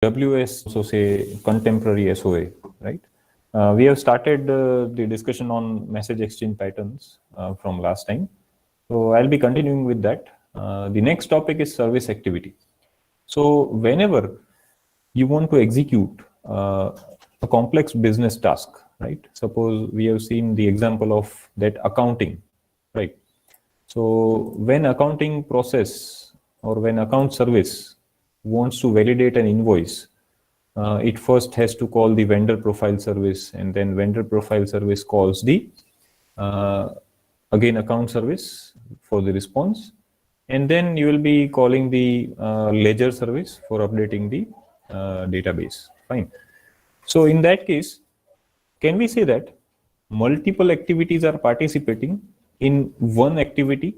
WS, so say contemporary SOA, right? We have started the discussion on message exchange patterns from last time. So I'll be continuing with that. The next topic is service activity. So whenever you want to execute a complex business task, right? Suppose we have seen the example of that accounting, right? So when accounting process or when account service wants to validate an invoice, it first has to call the vendor profile service, and then vendor profile service calls the again account service for the response, and then you will be calling the ledger service for updating the database. Fine. So in that case, can we say that multiple activities are participating in one activity?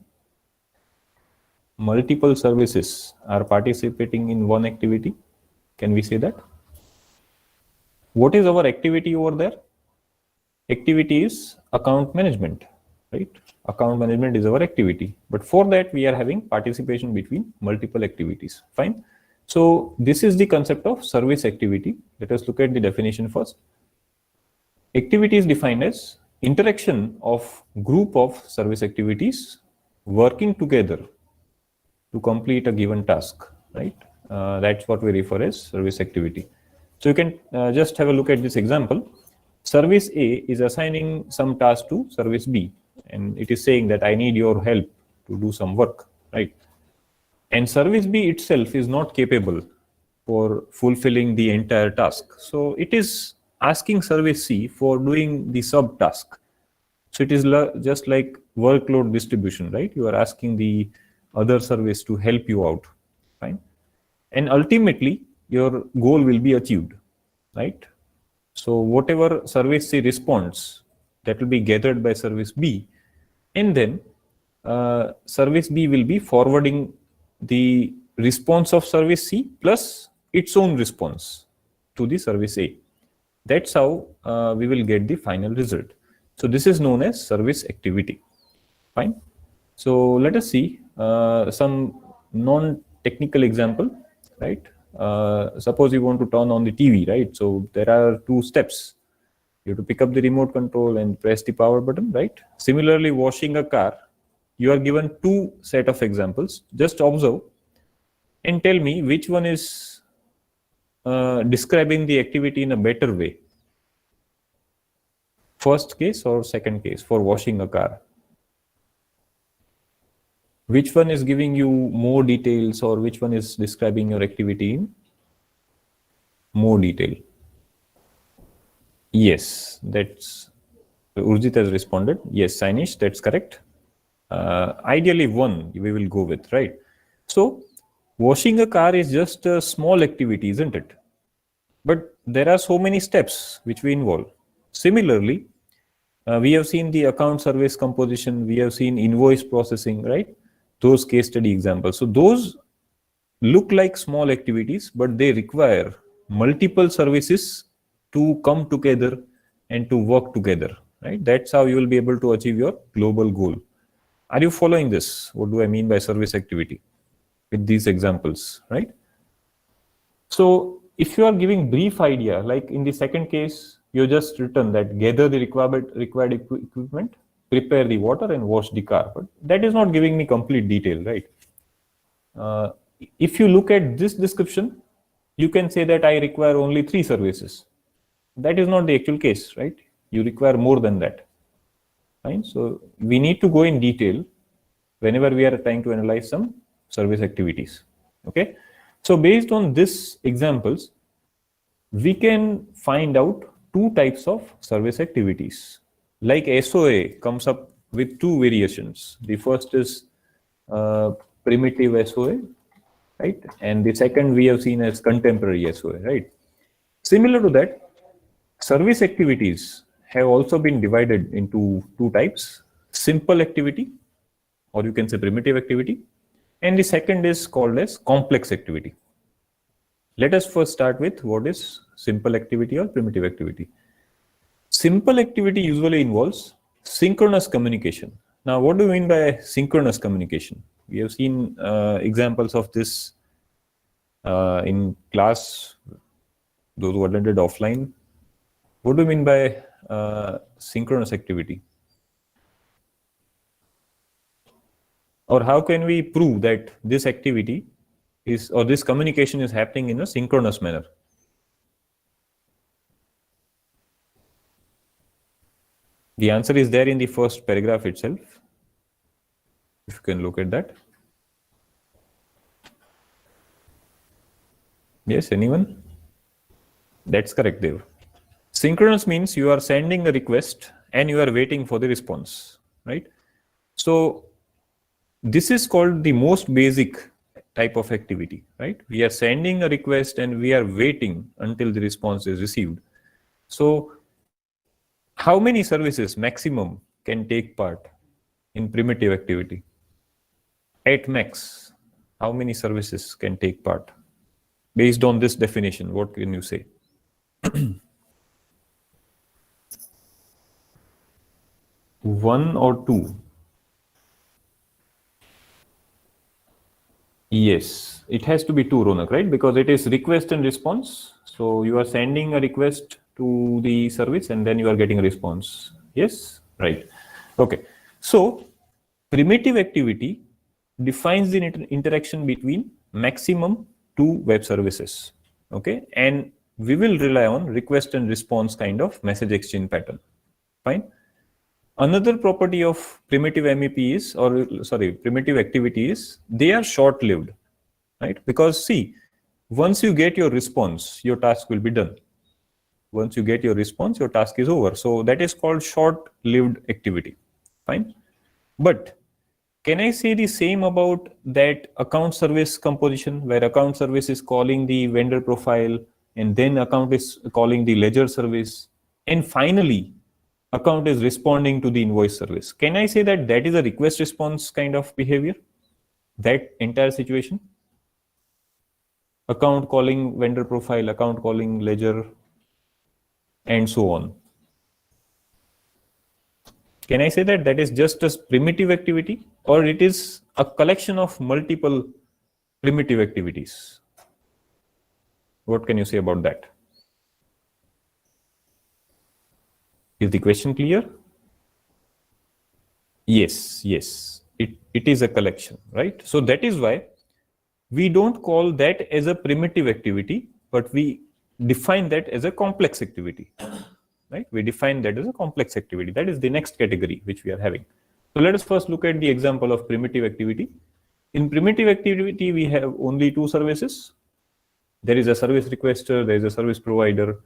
Multiple services are participating in one activity. Can we say that? What is our activity over there? Activity is account management, right? Account management is our activity. But for that, we are having participation between multiple activities. Fine. So this is the concept of service activity. Let us look at the definition first. Activity is defined as interaction of group of service activities working together to complete a given task, right? That's what we refer as service activity. So you can just have a look at this example. Service A is assigning some task to service B, and it is saying that I need your help to do some work, right? And service B itself is not capable for fulfilling the entire task. So it is asking service C for doing the sub task. So it is just like workload distribution, right? You are asking the other service to help you out, fine? And ultimately, your goal will be achieved, right? So whatever service C responds, that will be gathered by service B, and then service B will be forwarding the response of service C plus its own response to the service A. That's how we will get the final result. So this is known as service activity. Fine. So let us see some non-technical example, right? Suppose you want to turn on the TV, right? So there are two steps. You have to pick up the remote control and press the power button, right? Similarly, washing a car, you are given two set of examples. Just observe and tell me which one is describing the activity in a better way. First case or second case for washing a car? Which one is giving you more details, or which one is describing your activity in more detail? Yes, that's Urjit has responded. Yes, Sainish, that's correct. Ideally one we will go with, right? So washing a car is just a small activity, isn't it? But there are so many steps which we involve. Similarly, we have seen the account service composition, we have seen invoice processing, right? Those case study examples. So those look like small activities, but they require multiple services to come together and to work together, right? That's how you will be able to achieve your global goal. Are you following this? What do I mean by service activity with these examples, right? So if you are giving brief idea, like in the second case, you just written that gather the required equipment, prepare the water and wash the car. But that is not giving me complete detail, right? If you look at this description, you can say that I require only 3 services. That is not the actual case, right? You require more than that. Fine. So we need to go in detail whenever we are trying to analyze some service activities. Okay. So based on these examples, we can find out 2 types of service activities. Like SOA comes up with 2 variations. The first is primitive SOA, right? And the second we have seen as contemporary SOA, right? Similar to that, service activities have also been divided into 2 types: simple activity, or you can say primitive activity, and the second is called as complex activity. Let us first start with what is simple activity or primitive activity. Simple activity usually involves synchronous communication. Now, what do you mean by synchronous communication? We have seen examples of this In class, those who attended offline, what do you mean by synchronous activity? Or how can we prove that this activity is, or this communication is happening in a synchronous manner? The answer is there in the first paragraph itself. If you can look at that. Yes, anyone? That's correct, Dev. Synchronous means you are sending a request and you are waiting for the response, right? So this is called the most basic type of activity, right? We are sending a request and we are waiting until the response is received. So how many services maximum can take part in primitive activity? At max, how many services can take part? Based on this definition, what can you say? One or two? Yes, it has to be two, Ronak, right? Because it is request and response. So you are sending a request to the service and then you are getting a response. Yes, right. Okay. So primitive activity defines the interaction between maximum two web services. Okay. And we will rely on request and response kind of message exchange pattern. Fine. Another property of primitive MEP is, or sorry, primitive activity is, they are short lived, right? Because see, once you get your response, your task will be done. Once you get your response, your task is over. So that is called short lived activity. Fine. But can I say the same about that account service composition, where account service is calling the vendor profile and then account is calling the ledger service, and finally account is responding to the invoice service? Can I say that that is a request response kind of behavior? That entire situation? Account calling vendor profile, account calling ledger, and so on. Can I say that that is just a primitive activity, or it is a collection of multiple primitive activities? What can you say about that? Is the question clear? Yes, yes. It is a collection, right? So that is why we don't call that as a primitive activity, but we define that as a complex activity, right? We define that as a complex activity. That is the next category which we are having. So let us first look at the example of primitive activity. In primitive activity, we have only two services. There is a service requester, there is a service provider,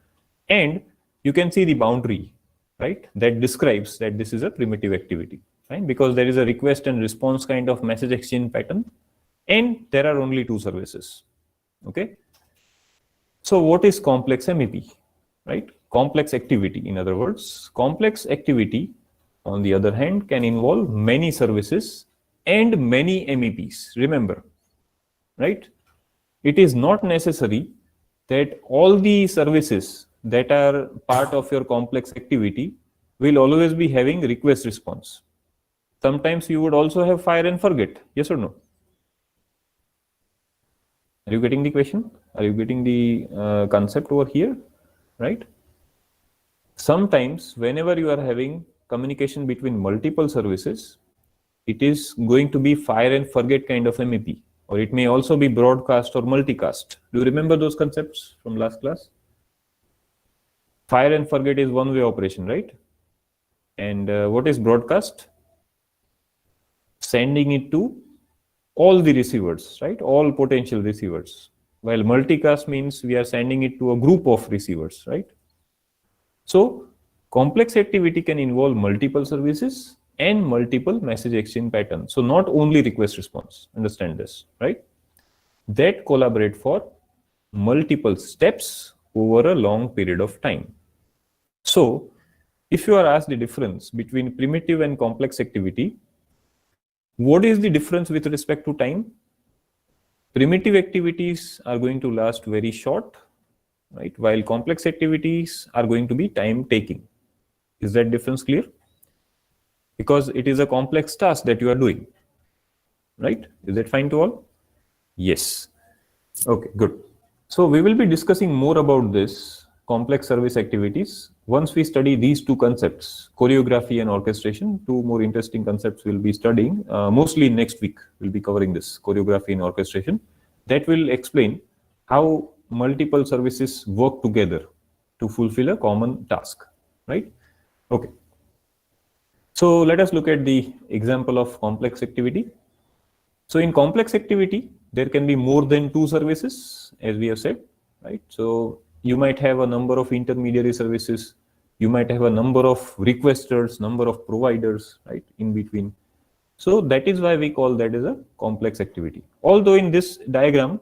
and you can see the boundary, right? That describes that this is a primitive activity, right? Because there is a request and response kind of message exchange pattern, and there are only two services. Okay. So what is complex MEP, right? Complex activity, in other words. Complex activity, on the other hand, can involve many services and many MEPs. Remember, right? It is not necessary that all the services that are part of your complex activity will always be having request response. Sometimes you would also have fire and forget. Yes or no? Are you getting the question? Are you getting the concept over here? Right? Sometimes, whenever you are having communication between multiple services, it is going to be fire and forget kind of MEP, or it may also be broadcast or multicast. Do you remember those concepts from last class? Fire and forget is one-way operation, right? And what is broadcast? Sending it to all the receivers, right? All potential receivers. While multicast means we are sending it to a group of receivers, right? So complex activity can involve multiple services and multiple message exchange patterns. So not only request response, understand this, right? That collaborate for multiple steps over a long period of time. So if you are asked the difference between primitive and complex activity, what is the difference with respect to time? Primitive activities are going to last very short, right? While complex activities are going to be time taking. Is that difference clear? Because it is a complex task that you are doing, right? Is that fine to all? Yes. Okay, good. So we will be discussing more about this complex service activities once we study these two concepts, choreography and orchestration. Two more interesting concepts we'll be studying. Mostly next week, we'll be covering this choreography and orchestration. That will explain how multiple services work together to fulfill a common task, right? Okay. So let us look at the example of complex activity. So in complex activity, there can be more than two services, as we have said, right? So you might have a number of intermediary services, you might have a number of requesters, number of providers, right, in between. So that is why we call that as a complex activity. Although in this diagram,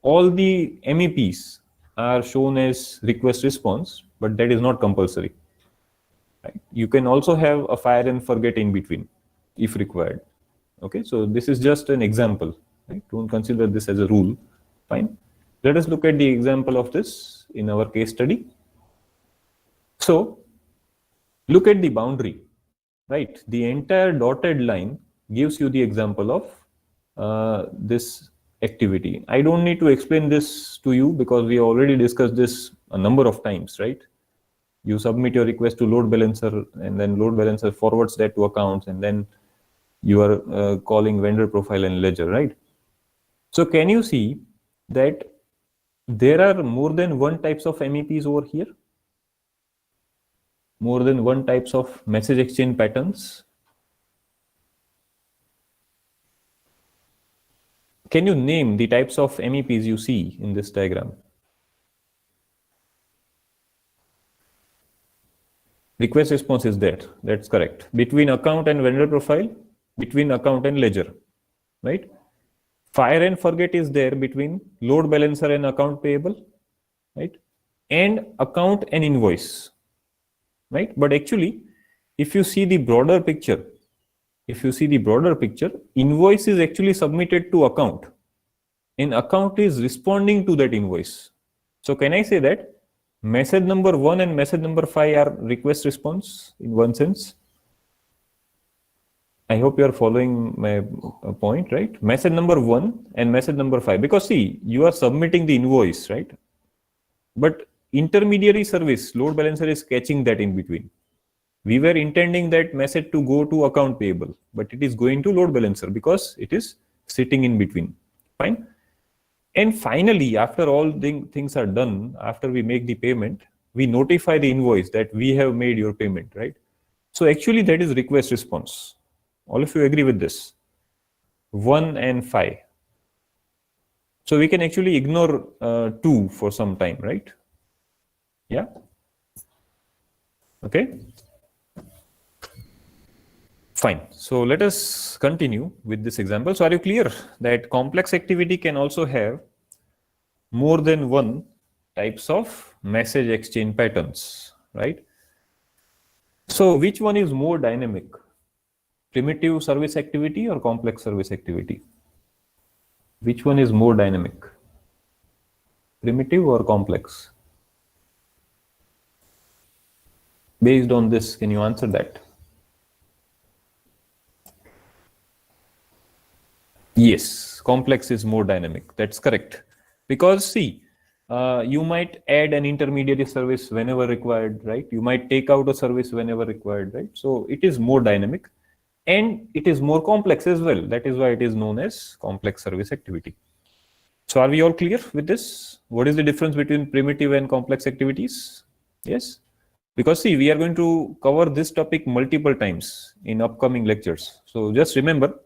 all the MEPs are shown as request response, but that is not compulsory. Right? You can also have a fire and forget in between if required. Okay, so this is just an example. Right? Don't consider this as a rule. Fine. Let us look at the example of this in our case study. So look at the boundary, right? The entire dotted line gives you the example of this activity. I don't need to explain this to you because we already discussed this a number of times, right? You submit your request to load balancer, and then load balancer forwards that to accounts, and then you are calling vendor profile and ledger, right? So can you see that there are more than one types of MEPs over here? More than one types of message exchange patterns? Can you name the types of MEPs you see in this diagram? Request response is there. That's correct. Between account and vendor profile, between account and ledger, right? Fire and forget is there between load balancer and account payable, right? And account and invoice, right? But actually, if you see the broader picture, invoice is actually submitted to account, and account is responding to that invoice. So can I say that message number 1 and message number 5 are request response in one sense? I hope you are following my point, right? Message number 1 and message number 5, because see, you are submitting the invoice, right? But intermediary service, load balancer, is catching that in between. We were intending that message to go to account payable, but it is going to load balancer because it is sitting in between. Fine. And finally, after all things are done, after we make the payment, we notify the invoice that we have made your payment, right? So actually that is request response. All of you agree with this? 1 and 5. So we can actually ignore 2 for some time, right? Yeah. Okay. Fine. So let us continue with this example. So are you clear that complex activity can also have more than one types of message exchange patterns, right? So which one is more dynamic? Primitive service activity or complex service activity? Which one is more dynamic? Primitive or complex? Based on this, can you answer that? Yes, complex is more dynamic. That's correct. Because see, you might add an intermediary service whenever required, right? You might take out a service whenever required, right? So it is more dynamic and it is more complex as well. That is why it is known as complex service activity. So are we all clear with this? What is the difference between primitive and complex activities? Yes. Because see, we are going to cover this topic multiple times in upcoming lectures. So just remember,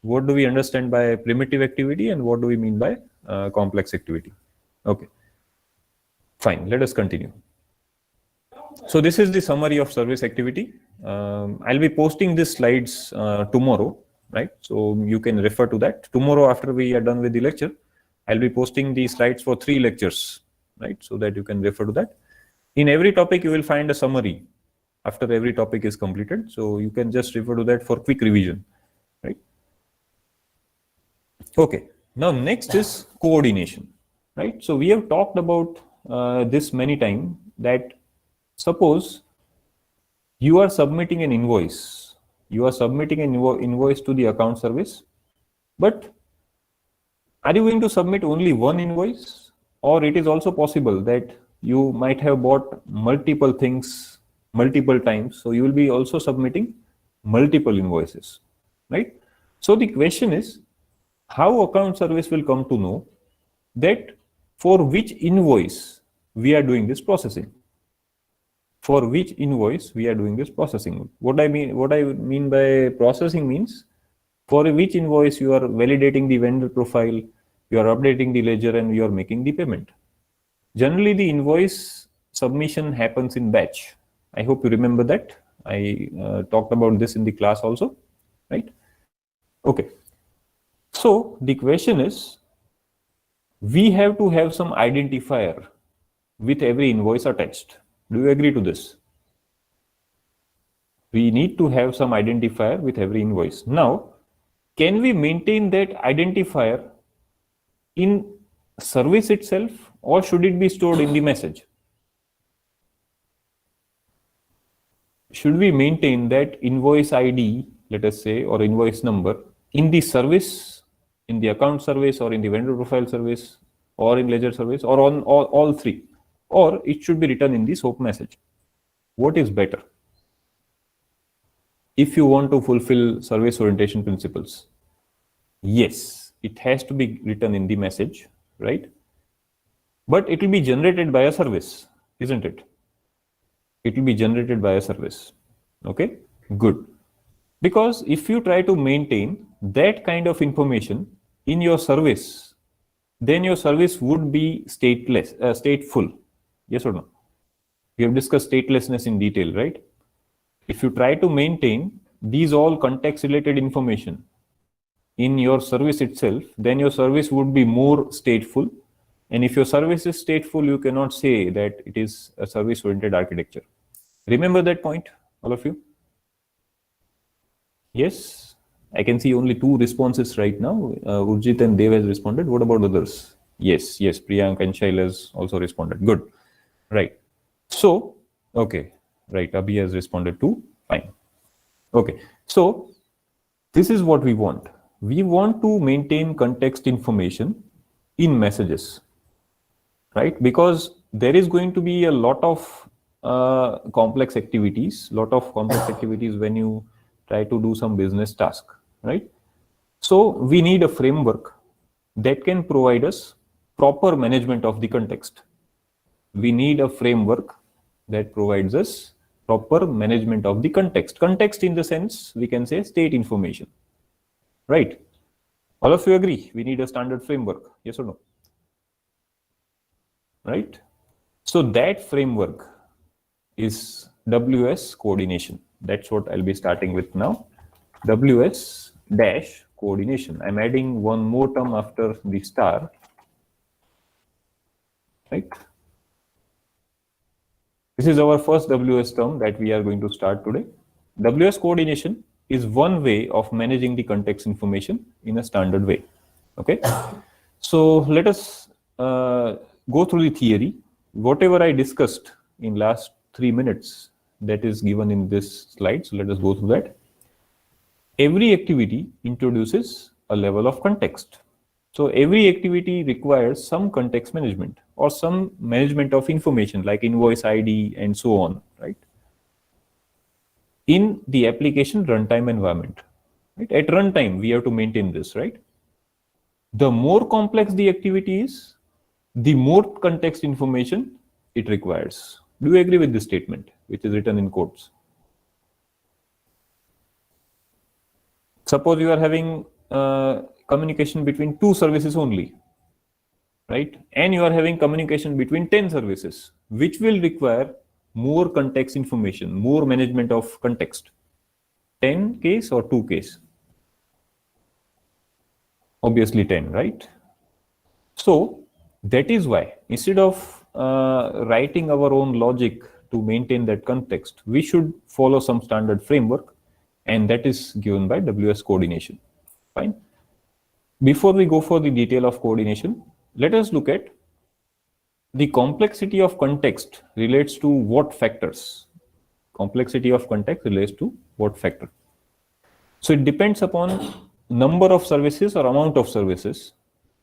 what do we understand by primitive activity and what do we mean by complex activity? Okay, fine, let us continue. So this is the summary of service activity. I'll be posting these slides tomorrow, right? So you can refer to that. Tomorrow after we are done with the lecture, I'll be posting the slides for 3 lectures, right? So that you can refer to that. In every topic, you will find a summary after every topic is completed. So you can just refer to that for quick revision, right? Okay, now next is coordination, right? So we have talked about this many times, that suppose you are submitting an invoice, you are submitting an invoice to the account service, but Are you going to submit only one invoice, or it is also possible that you might have bought multiple things multiple times, so you will be also submitting multiple invoices, right? So the question is, how account service will come to know that for which invoice we are doing this processing? For which invoice we are doing this processing? What I mean by processing means, for which invoice you are validating the vendor profile, you are updating the ledger, and you are making the payment. Generally, the invoice submission happens in batch. I hope you remember that. I talked about this in the class also, right? Okay. So the question is, we have to have some identifier with every invoice attached. Do you agree to this? We need to have some identifier with every invoice. Now, can we maintain that identifier in service itself, or should it be stored in the message? Should we maintain that invoice ID, let us say, or invoice number in the service, in the account service, or in the vendor profile service, or in ledger service, or on all three? Or it should be written in the SOAP message? What is better if you want to fulfill service orientation principles? Yes, it has to be written in the message, right? But it will be generated by a service, isn't it? It will be generated by a service. Okay, good. Because if you try to maintain that kind of information in your service, then your service would be stateless, stateful. Yes or no? We have discussed statelessness in detail, right? If you try to maintain these all context related information in your service itself, then your service would be more stateful. And if your service is stateful, you cannot say that it is a service oriented architecture. Remember that point, all of you? Yes, I can see only 2 responses right now. Urjit and Dev has responded. What about others? Yes, Priyank and Shail has also responded. Good. Right. So, okay. Right. Abhi has responded too. Fine. Okay. So, this is what we want. We want to maintain context information in messages, right? Because there is going to be a lot of complex activities when you try to do some business task, right? So we need a framework that can provide us proper management of the context. We need a framework that provides us proper management of the context. Context in the sense, we can say state information, right? All of you agree we need a standard framework, yes or no? Right? So that framework is WS coordination. That's what I'll be starting with now. WS dash coordination. I'm adding one more term after the star, right? This is our first WS term that we are going to start today. WS coordination is one way of managing the context information in a standard way. Okay. So let us go through the theory. Whatever I discussed in last 3 minutes, that is given in this slide. So let us go through that. Every activity introduces a level of context. So every activity requires some context management or some management of information like invoice ID and so on, right? In the application runtime environment, right? At runtime, we have to maintain this, right? The more complex the activity is, the more context information it requires. Do you agree with this statement, which is written in quotes? Suppose you are having communication between 2 services only, right? And you are having communication between 10 services, which will require more context information, more management of context. 10 case or 2 case? Obviously 10, right? So that is why instead of writing our own logic to maintain that context, we should follow some standard framework, and that is given by WS coordination. Fine. Before we go for the detail of coordination, let us look at the complexity of context relates to what factors? Complexity of context relates to what factor? So it depends upon number of services or amount of services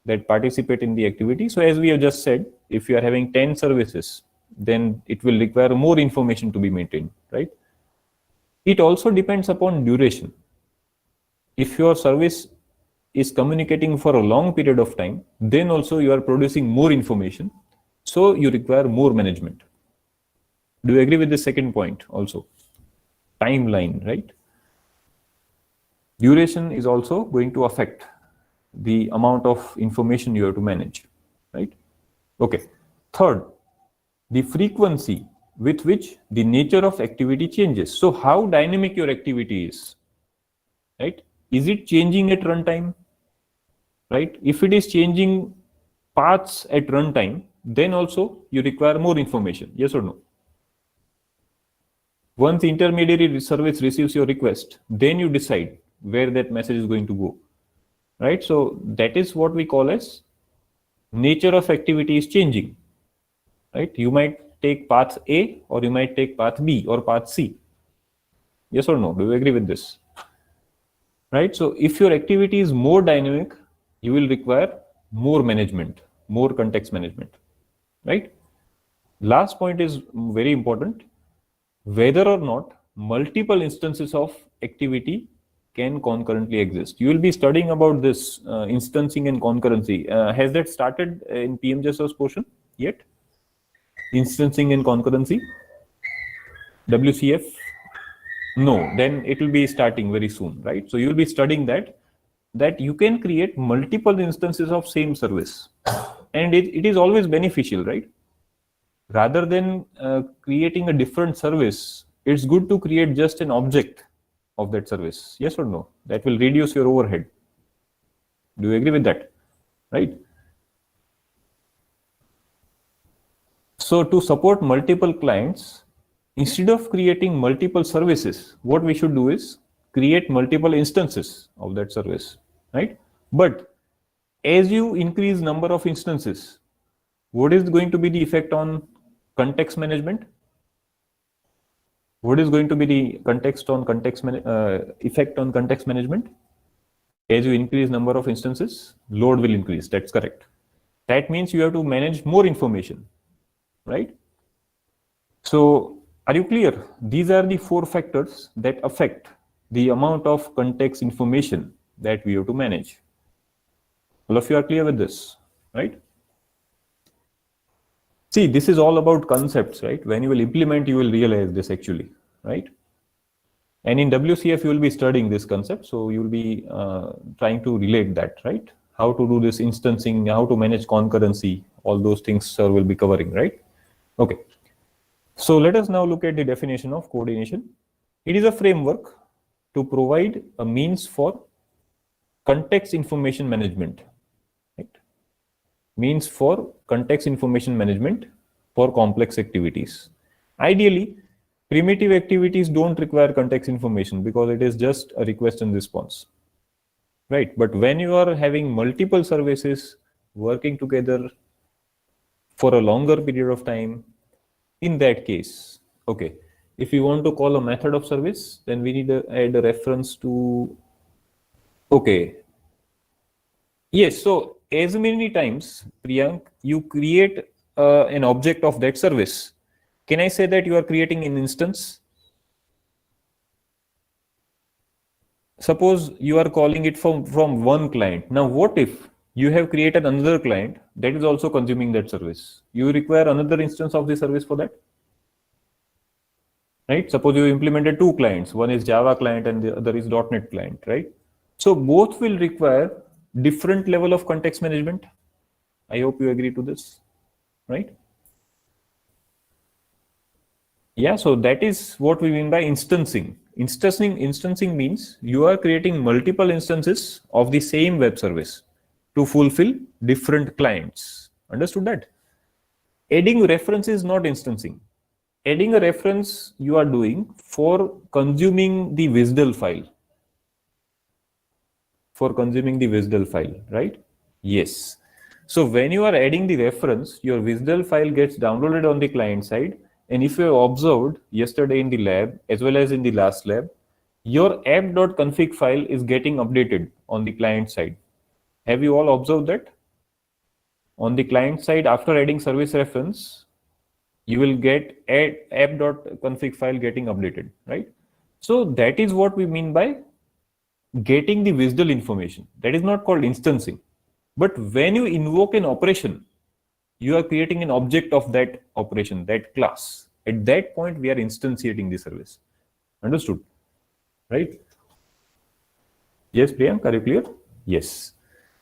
that participate in the activity. So as we have just said, if you are having 10 services, then it will require more information to be maintained, right? It also depends upon duration. If your service is communicating for a long period of time, then also you are producing more information, so you require more management. Do you agree with the second point also? Timeline, right? Duration is also going to affect the amount of information you have to manage, right? Okay. Third, the frequency with which the nature of activity changes. So how dynamic your activity is, right? Is it changing at runtime, right? If it is changing paths at runtime, then also you require more information, yes or no? Once the intermediary service receives your request, then you decide where that message is going to go, right? So that is what we call as nature of activity is changing, right? You might take path A or you might take path B or path C. Yes or no? Do you agree with this? Right? So if your activity is more dynamic, you will require more management, more context management, right? Last point is very important. Whether or not multiple instances of activity can concurrently exist. You will be studying about this instancing and concurrency. Has that started in PMJSO's portion yet? Instancing and concurrency? WCF? No, then it will be starting very soon, right? So you will be studying that you can create multiple instances of same service, and it is always beneficial, right? Rather than creating a different service, it's good to create just an object of that service. Yes or no? That will reduce your overhead. Do you agree with that? Right? So to support multiple clients, instead of creating multiple services, what we should do is create multiple instances of that service, right? But as you increase number of instances, what is going to be the effect on context management? What is going to be the effect on context management? As you increase number of instances, load will increase. That's correct. That means you have to manage more information, right? So are you clear? These are the 4 factors that affect the amount of context information that we have to manage. All of you are clear with this, right? See, this is all about concepts, right? When you will implement, you will realize this actually, right? And in WCF, you will be studying this concept. So you will be trying to relate that, right? How to do this instancing, how to manage concurrency, all those things sir will be covering, right? Okay. So let us now look at the definition of coordination. It is a framework to provide a means for context information management, right? Means for context information management for complex activities. Ideally, primitive activities don't require context information because it is just a request and response, right? But when you are having multiple services working together for a longer period of time, in that case, okay, if we want to call a method of service, then we need to add a reference to, okay. Yes, so as many times, Priyank, you create an object of that service, can I say that you are creating an instance? Suppose you are calling it from one client. Now, what if you have created another client that is also consuming that service? You require another instance of the service for that, right? Suppose you implemented 2 clients. One is Java client and the other is .NET client, right? So both will require different level of context management. I hope you agree to this, right? Yeah, so that is what we mean by instancing. Instancing means you are creating multiple instances of the same web service to fulfill different clients. Understood that? Adding reference is not instancing. Adding a reference you are doing for consuming the WSDL file. For consuming the WSDL file, right? Yes. So when you are adding the reference, your WSDL file gets downloaded on the client side. And if you have observed yesterday in the lab, as well as in the last lab, your app.config file is getting updated on the client side. Have you all observed that? on the client side, after adding service reference, you will get app.config file getting updated, right? So that is what we mean by getting the visual information. That is not called instancing. But when you invoke an operation, you are creating an object of that operation, that class. At that point, we are instantiating the service. Understood? Right? Yes, Priyank, are you clear? Yes.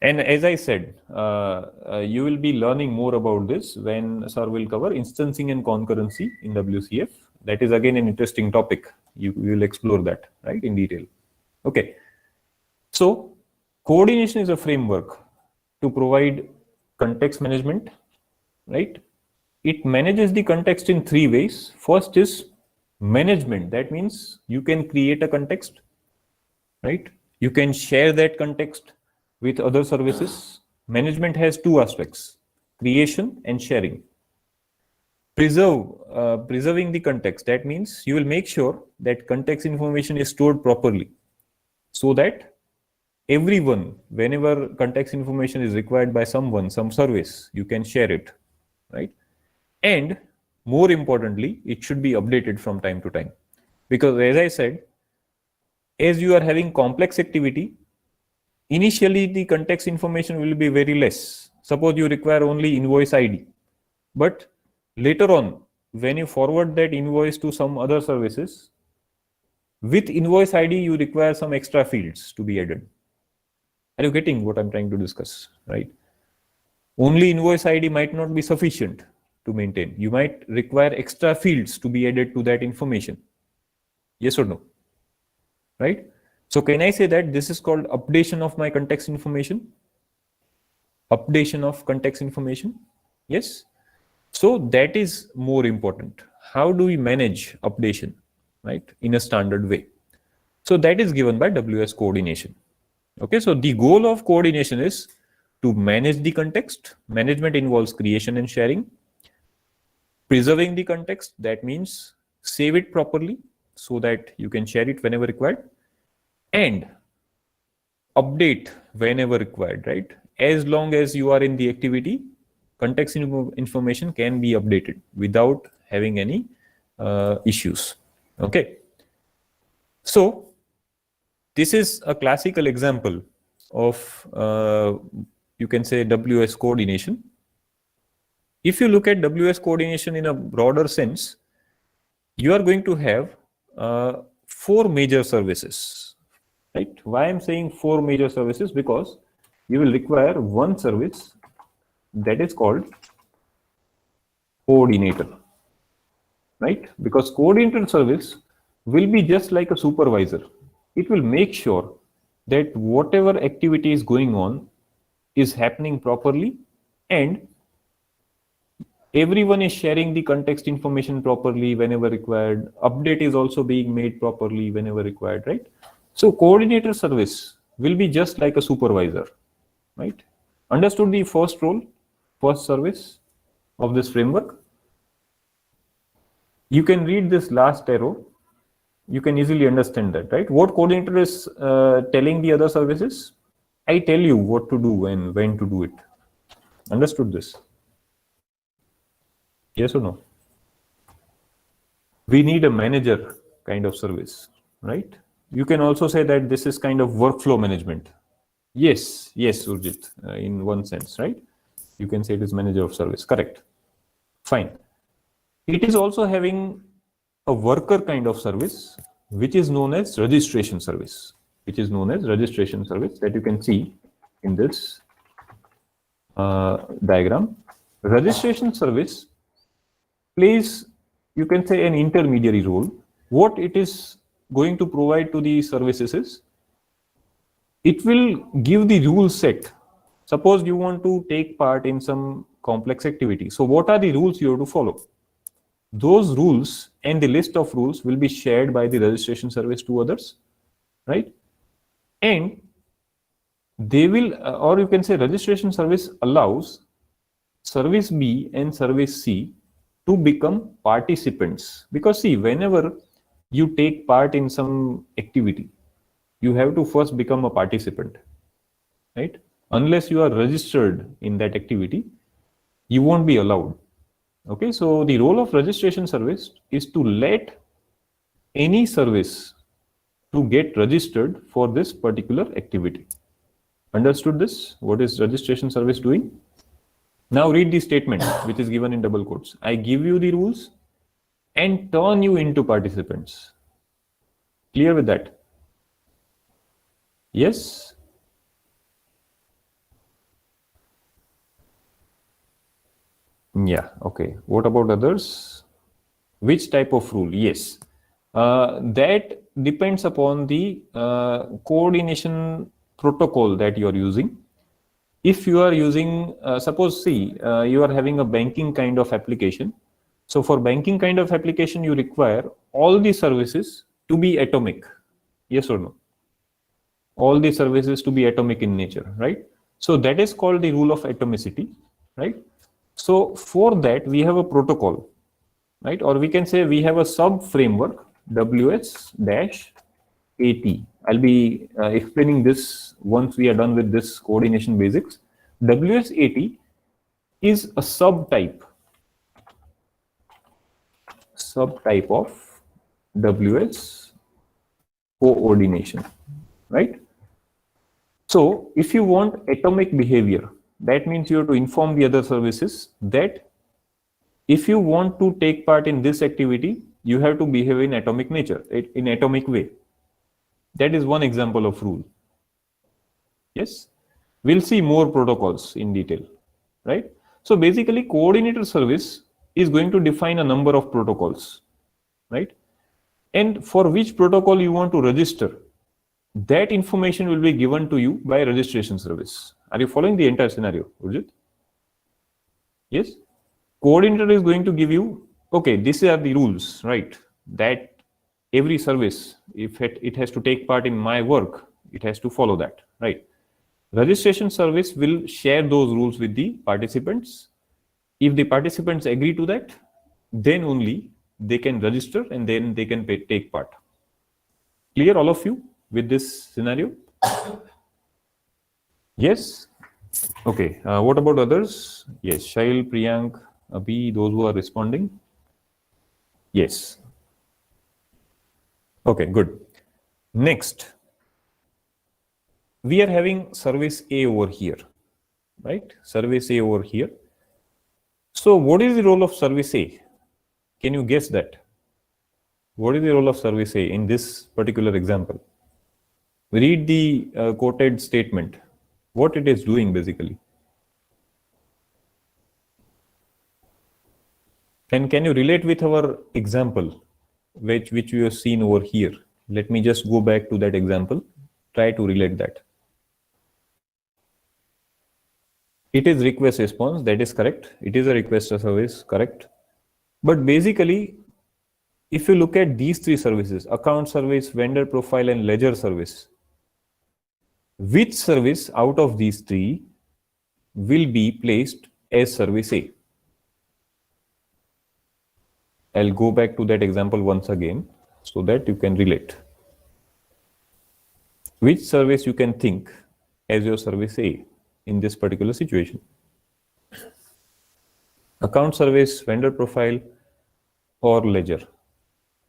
And as I said, you will be learning more about this when sir will cover instancing and concurrency in WCF. That is again an interesting topic. You will explore that, right, in detail. Okay. So coordination is a framework to provide context management, right? It manages the context in three ways. First is management. That means you can create a context, right? You can share that context with other services. Management has two aspects, creation and sharing. Preserving the context. That means you will make sure that context information is stored properly so that everyone, whenever context information is required by someone, some service, you can share it, right? And more importantly, it should be updated from time to time. Because as I said, as you are having complex activity, initially the context information will be very less. Suppose you require only invoice ID. But later on, when you forward that invoice to some other services, with invoice ID, you require some extra fields to be added. Are you getting what I'm trying to discuss, right? Only invoice ID might not be sufficient to maintain. You might require extra fields to be added to that information. Yes or no? Right? So can I say that this is called updation of my context information? Updation of context information? Yes. So that is more important. How do we manage updation, right, in a standard way? So that is given by WS coordination. Okay, so the goal of coordination is to manage the context. Management involves creation and sharing. Preserving the context, that means save it properly so that you can share it whenever required, and update whenever required, right? As long as you are in the activity, context information can be updated without having any issues. Okay. So this is a classical example of, you can say, WS coordination. If you look at WS coordination in a broader sense, you are going to have 4 major services, right? Why I'm saying 4 major services? Because you will require one service that is called coordinator, right? Because coordinator service will be just like a supervisor. It will make sure that whatever activity is going on is happening properly, and everyone is sharing the context information properly whenever required. Update is also being made properly whenever required, right? So coordinator service will be just like a supervisor, right? Understood the first role, first service of this framework? You can read this last arrow. You can easily understand that, right? What coordinator is telling the other services? I tell you what to do and when to do it. Understood this? Yes or no? We need a manager kind of service, right? You can also say that this is kind of workflow management. Yes, Urjit, in one sense, right? You can say it is manager of service, correct. Fine. It is also having a worker kind of service, which is known as registration service, that you can see in this diagram. Registration service plays, you can say, an intermediary role. What it is going to provide to the services is, it will give the rule set. Suppose you want to take part in some complex activity. So what are the rules you have to follow? Those rules and the list of rules will be shared by the registration service to others, right? And they will, or you can say, registration service allows service B and service C to become participants. Because see, whenever you take part in some activity, you have to first become a participant, right? Unless you are registered in that activity, You won't be allowed. Okay, so the role of registration service is to let any service to get registered for this particular activity. Understood this? What is registration service doing? Now read the statement which is given in double quotes. I give you the rules and turn you into participants. Clear with that? Yes? Yeah, okay. What about others? Which type of rule? Yes. That depends upon the coordination protocol that you are using. If you are using, suppose, see, you are having a banking kind of application. So for banking kind of application, you require all the services to be atomic. Yes or no? All the services to be atomic in nature, right? So that is called the rule of atomicity, right? So for that, we have a protocol, right? Or we can say we have a sub framework, WS-AT. I'll be explaining this once we are done with this coordination basics. WS-AT is a subtype of WS coordination, right? So if you want atomic behavior, that means you have to inform the other services that if you want to take part in this activity, you have to behave in atomic nature, in atomic way. That is one example of rule. Yes, we'll see more protocols in detail, right? So basically, coordinator service is going to define a number of protocols, right? And for which protocol you want to register, that information will be given to you by registration service. Are you following the entire scenario, Urjit? Yes. Coordinator is going to give you, okay, these are the rules, right? That every service, if it has to take part in my work, it has to follow that, right? Registration service will share those rules with the participants. If the participants agree to that, then only they can register and then they can take part. Clear, all of you, with this scenario? Yes? Okay, what about others? Yes, Shail, Priyank, Abhi, those who are responding? Yes. Okay, good. Next, we are having service A over here, right? Service A over here. So what is the role of service A? Can you guess that? What is the role of service A in this particular example? Read the quoted statement. What it is doing basically. And can you relate with our example, which we have seen over here? Let me just go back to that example. Try to relate that. It is request response, that is correct. It is a request service, correct. But basically, if you look at these three services, account service, vendor profile, and ledger service, which service out of these three will be placed as service A? I'll go back to that example once again so that you can relate. Which service you can think as your service A in this particular situation? Account service, vendor profile, or ledger?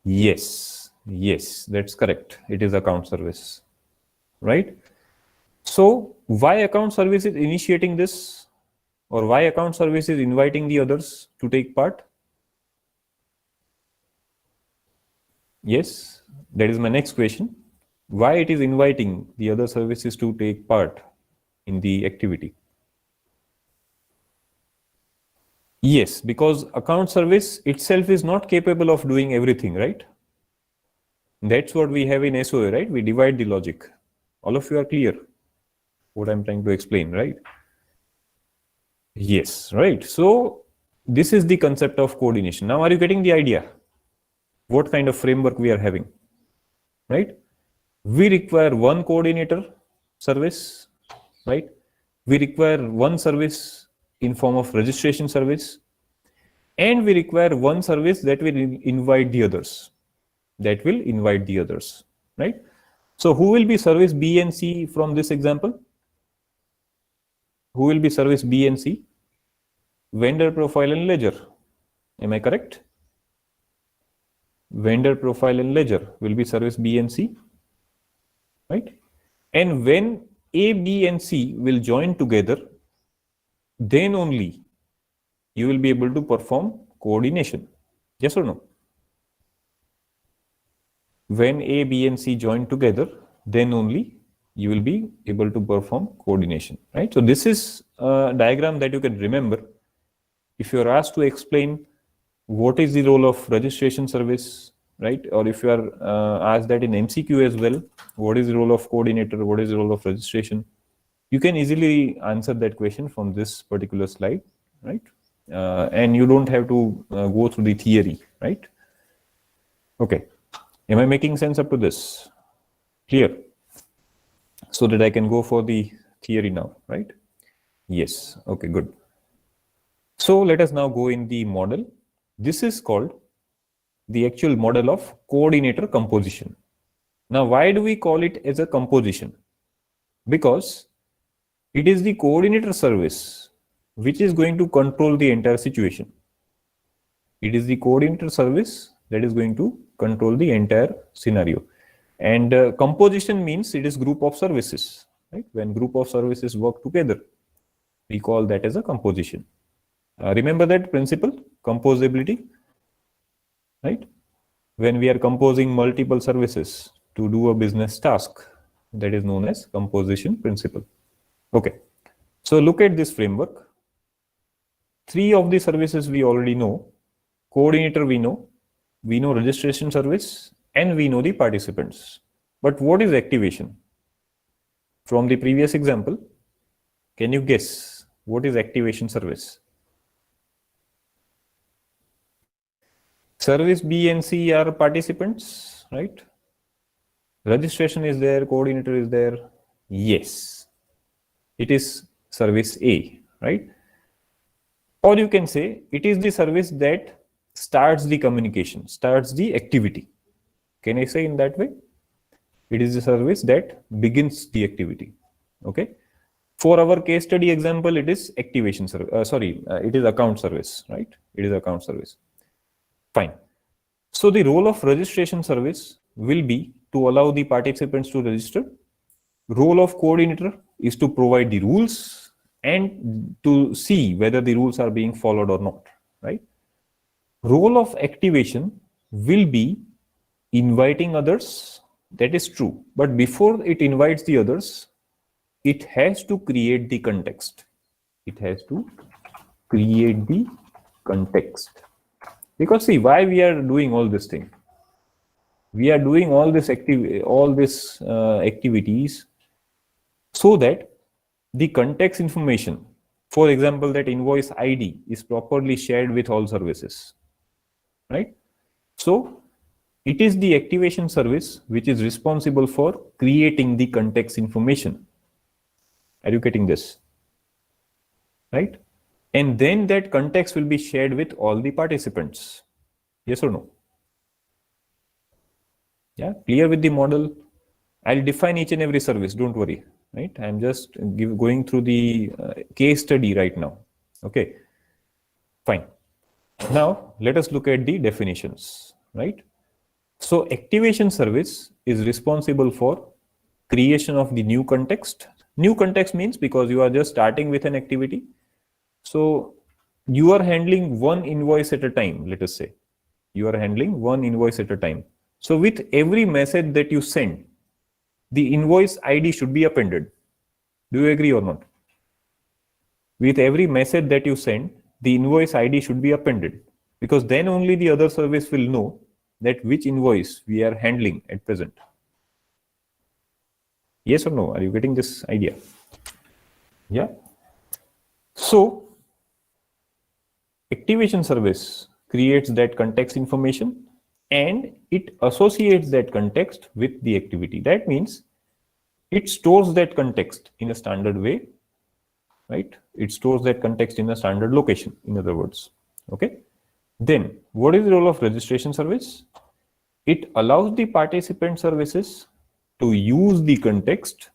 Yes, that's correct. It is account service, right? So why account service is initiating this, or why account service is inviting the others to take part? Yes, that is my next question. Why it is inviting the other services to take part in the activity? Yes, because account service itself is not capable of doing everything, right? That's what we have in SOA, right? We divide the logic. All of you are clear what I'm trying to explain, right? Yes, right. So this is the concept of coordination. Now, are you getting the idea? What kind of framework we are having, right? We require one coordinator service, right? We require one service in form of registration service, and we require one service that will invite the others. Right? So who will be service B and C from this example? Who will be service B and C? vendor profile and ledger. Am I correct? Vendor profile and ledger will be service B and C, right? And when A, B, and C will join together, then only you will be able to perform coordination. Yes or no? When A, B, and C join together, then only you will be able to perform coordination, right? So this is a diagram that you can remember. If you are asked to explain what is the role of registration service, right? Or if you are asked that in MCQ as well, what is the role of coordinator, what is the role of registration, you can easily answer that question from this particular slide, right? And you don't have to go through the theory, right? Okay. Am I making sense up to this? Clear? So that I can go for the theory now, right? Yes. Okay, good. So let us now go in the model. This is called the actual model of coordinator composition. Now, why do we call it as a composition? Because it is the coordinator service which is going to control the entire situation. It is the coordinator service that is going to control the entire scenario. And composition means it is group of services, right? When group of services work together, we call that as a composition. Remember that principle, composability, right? When we are composing multiple services to do a business task, that is known as composition principle. Okay, so look at this framework. 3 of the services we already know. Coordinator we know registration service, and we know the participants. But what is activation? From the previous example, can you guess what is activation service? Service B and C are participants, right? Registration is there, coordinator is there. Yes, it is service A, right? Or you can say it is the service that starts the communication, starts the activity. Can I say in that way? It is the service that begins the activity. Okay. For our case study example, it is activation service. It is account service, right? It is account service. Fine. So the role of registration service will be to allow the participants to register. Role of coordinator is to provide the rules and to see whether the rules are being followed or not, right? Role of activation will be inviting others. That is true. But before it invites the others, it has to create the context. It has to create the context. Because see, why we are doing all this thing? We are doing all this activities so that the context information, for example, that invoice ID is properly shared with all services, right? So it is the activation service which is responsible for creating the context information. Are you getting this? Right? And then that context will be shared with all the participants. Yes or no? Yeah, clear with the model? I'll define each and every service, don't worry, right? I'm just going through the case study right now. Okay, fine. Now, let us look at the definitions, right? So, activation service is responsible for creation of the new context. New context means because you are just starting with an activity. So, you are handling one invoice at a time, let us say. You are handling one invoice at a time. So, with every message that you send, the invoice ID should be appended. Do you agree or not? With every message that you send, the invoice ID should be appended, because then only the other service will know that which invoice we are handling at present. Yes or no? Are you getting this idea? Yeah. So, activation service creates that context information and it associates that context with the activity. That means it stores that context in a standard way, right? It stores that context in a standard location, in other words. Okay. Then, what is the role of registration service? It allows the participant services to use the context,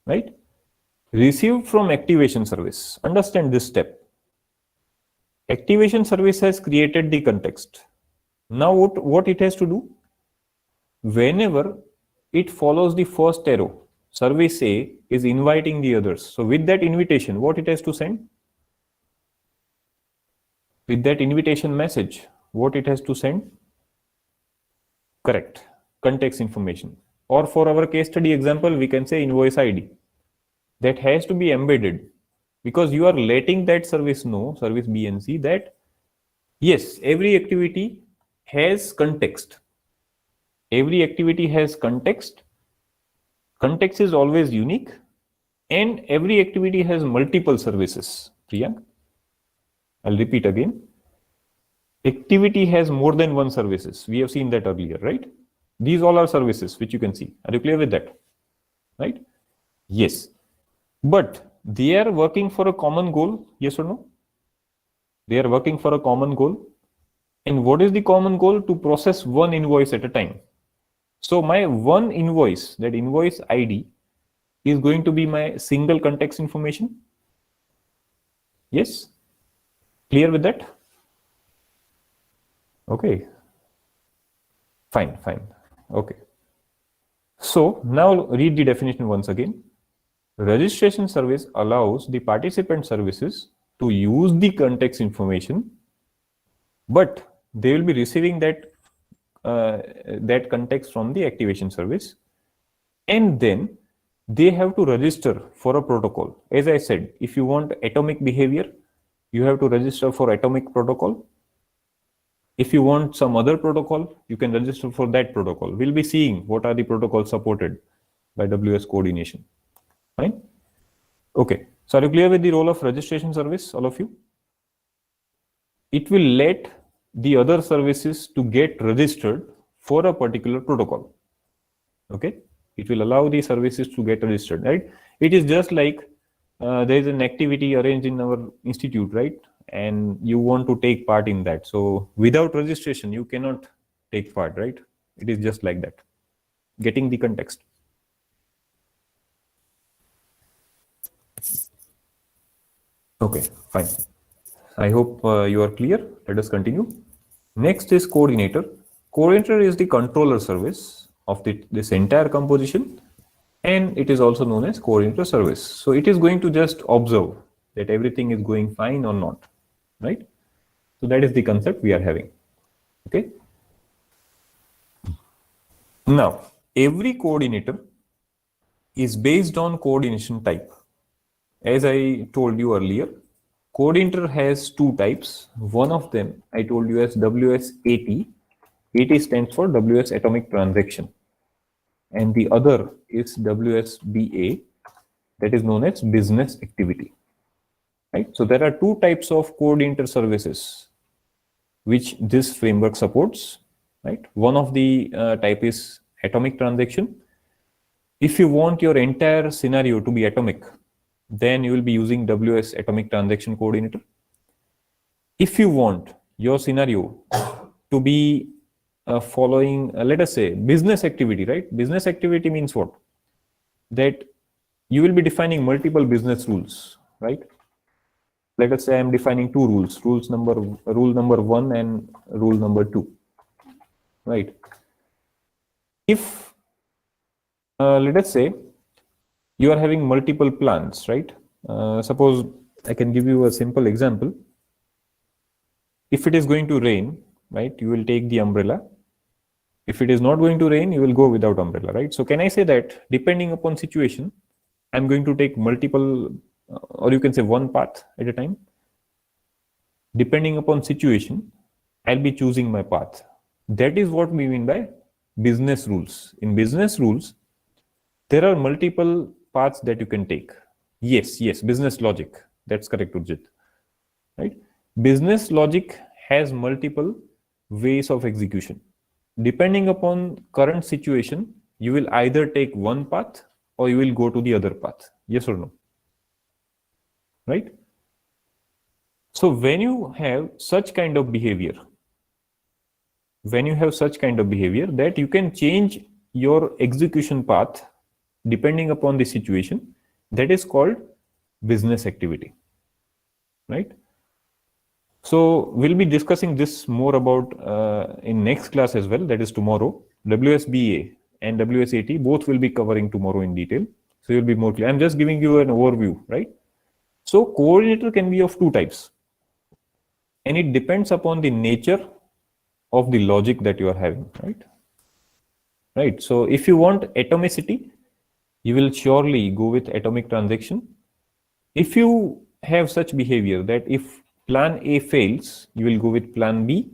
right, received from activation service. Understand this step. Activation service has created the context. Now what it has to do? Whenever it follows the first arrow, service A is inviting the others. So with that invitation, what it has to send? With that invitation message, what it has to send? Correct. Context information. Or for our case study example, we can say invoice ID. That has to be embedded because you are letting that service know, service B and C, that yes, every activity has context. Every activity has context. Context is always unique, and every activity has multiple services. Priyank, I'll repeat again. Activity has more than one services. We have seen that earlier, right? These all are services which you can see. Are you clear with that? Right? Yes. But they are working for a common goal, yes or no? They are working for a common goal. And what is the common goal? To process one invoice at a time. So my one invoice, that invoice ID, is going to be my single context information. Yes? Clear with that? Okay. Fine. Okay. So now read the definition once again. Registration service allows the participant services to use the context information, but they will be receiving that context from the activation service, and then they have to register for a protocol. As I said, if you want atomic behavior, you have to register for atomic protocol. If you want some other protocol, you can register for that protocol. We'll be seeing what are the protocols supported by WS coordination. Fine. Okay. So are you clear with the role of registration service, all of you? It will let the other services to get registered for a particular protocol. Okay. It will allow the services to get registered, right? It is just like there is an activity arranged in our institute, right? And you want to take part in that. So without registration, you cannot take part, right? It is just like that. Getting the context. Okay, fine. I hope you are clear. Let us continue. Next is coordinator. Coordinator is the controller service of this entire composition, and it is also known as coordinator service. So it is going to just observe that everything is going fine or not, right? So that is the concept we are having. Okay. Now, every coordinator is based on coordination type. As I told you earlier, coordinator has two types. One of them I told you as WSAT. AT stands for WS atomic transaction. And the other is WSBA, that is known as business activity. Right? So there are two types of coordinator services which this framework supports. Right? One of the type is atomic transaction. If you want your entire scenario to be atomic, then you will be using WS atomic transaction coordinator. If you want your scenario to be following, let us say, business activity, right? Business activity means what? That you will be defining multiple business rules, right? Let us say I'm defining two rules, rule number 1 and rule number 2, right? If, let us say, you are having multiple plants, right? Suppose I can give you a simple example. If it is going to rain, right, you will take the umbrella. If it is not going to rain, you will go without umbrella, right? So can I say that depending upon situation, I'm going to take multiple, or you can say one path at a time. Depending upon situation, I'll be choosing my path. That is what we mean by business rules. In business rules, there are multiple paths that you can take. Yes, business logic. That's correct, Urjit. Right? Business logic has multiple ways of execution. Depending upon current situation, you will either take one path or you will go to the other path. Yes or no? Right? So when you have such kind of behavior, that you can change your execution path depending upon the situation, that is called business activity, right? So we'll be discussing this more about in next class as well, that is tomorrow. WSBA and WSAT both will be covering tomorrow in detail. So you'll be more clear. I'm just giving you an overview, right? So coordinator can be of two types, and it depends upon the nature of the logic that you are having, right? Right. So if you want atomicity, you will surely go with atomic transaction. If you have such behavior that if plan A fails, you will go with plan B.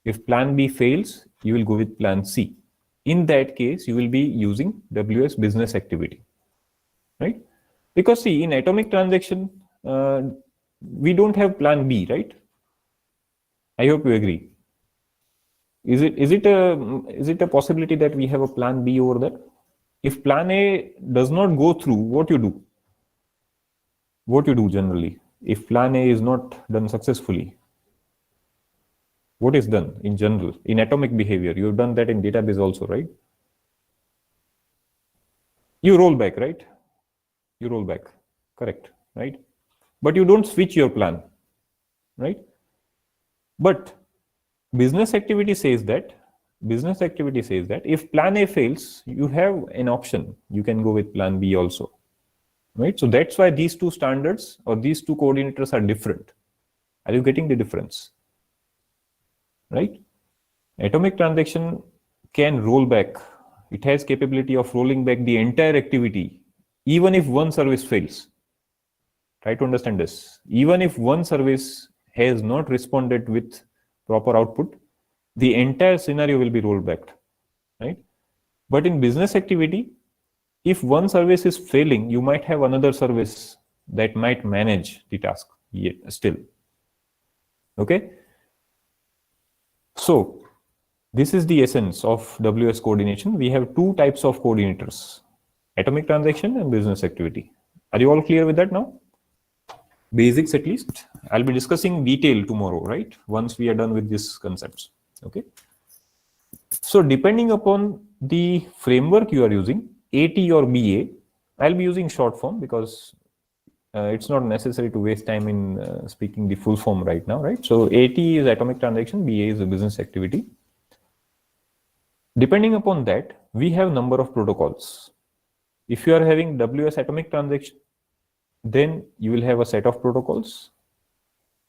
If plan B fails, you will go with plan C. In that case, you will be using WS business activity, right? Because see, in atomic transaction, we don't have plan B, right? I hope you agree. Is it a possibility that we have a plan B over there? If plan A does not go through, what you do? What you do generally? If plan A is not done successfully, what is done in general in atomic behavior? You've done that in database also, right? You roll back, right? You roll back, correct, right? But you don't switch your plan, right? But business activity says that if plan A fails, you have an option. You can go with plan B also, right? So that's why these two standards or these two coordinators are different. Are you getting the difference? Right? Atomic transaction can roll back. It has capability of rolling back the entire activity, even if one service fails. Try to understand this. Even if one service has not responded with proper output, the entire scenario will be rolled back, right? But in business activity, if one service is failing, you might have another service that might manage the task still. Okay? So this is the essence of WS coordination. We have two types of coordinators, atomic transaction and business activity. Are you all clear with that now? Basics at least. I'll be discussing detail tomorrow, right? Once we are done with these concepts. Okay. So depending upon the framework you are using, AT or BA, I'll be using short form because it's not necessary to waste time in speaking the full form right now, right? So AT is atomic transaction, BA is a business activity. Depending upon that, we have number of protocols. If you are having WS atomic transaction, then you will have a set of protocols.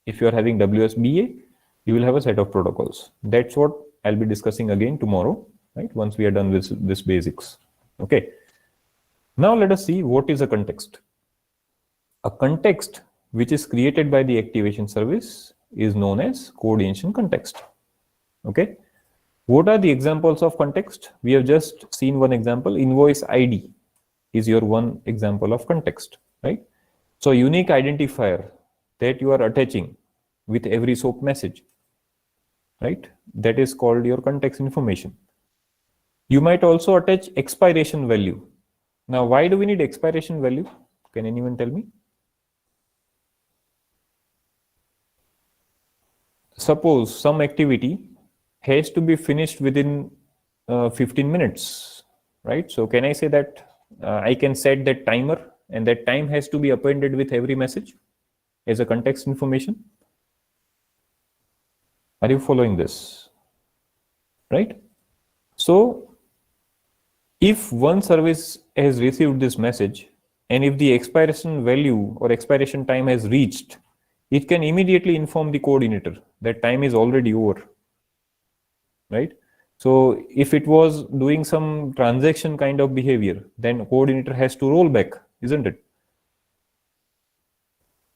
If you are having WSBA, you will have a set of protocols. That's what I'll be discussing again tomorrow, right? Once we are done with this basics. Okay. Now let us see what is a context. A context which is created by the activation service is known as coordination context. Okay. What are the examples of context? We have just seen one example. Invoice ID is your one example of context, right? So unique identifier that you are attaching with every SOAP message, right? That is called your context information. You might also attach expiration value. Now, why do we need expiration value? Can anyone tell me? Suppose some activity has to be finished within 15 minutes, right? So can I say that I can set that timer and that time has to be appended with every message as a context information? Are you following this? Right? So if one service has received this message and if the expiration value or expiration time has reached, it can immediately inform the coordinator that time is already over, right? So if it was doing some transaction kind of behavior, then coordinator has to roll back, isn't it?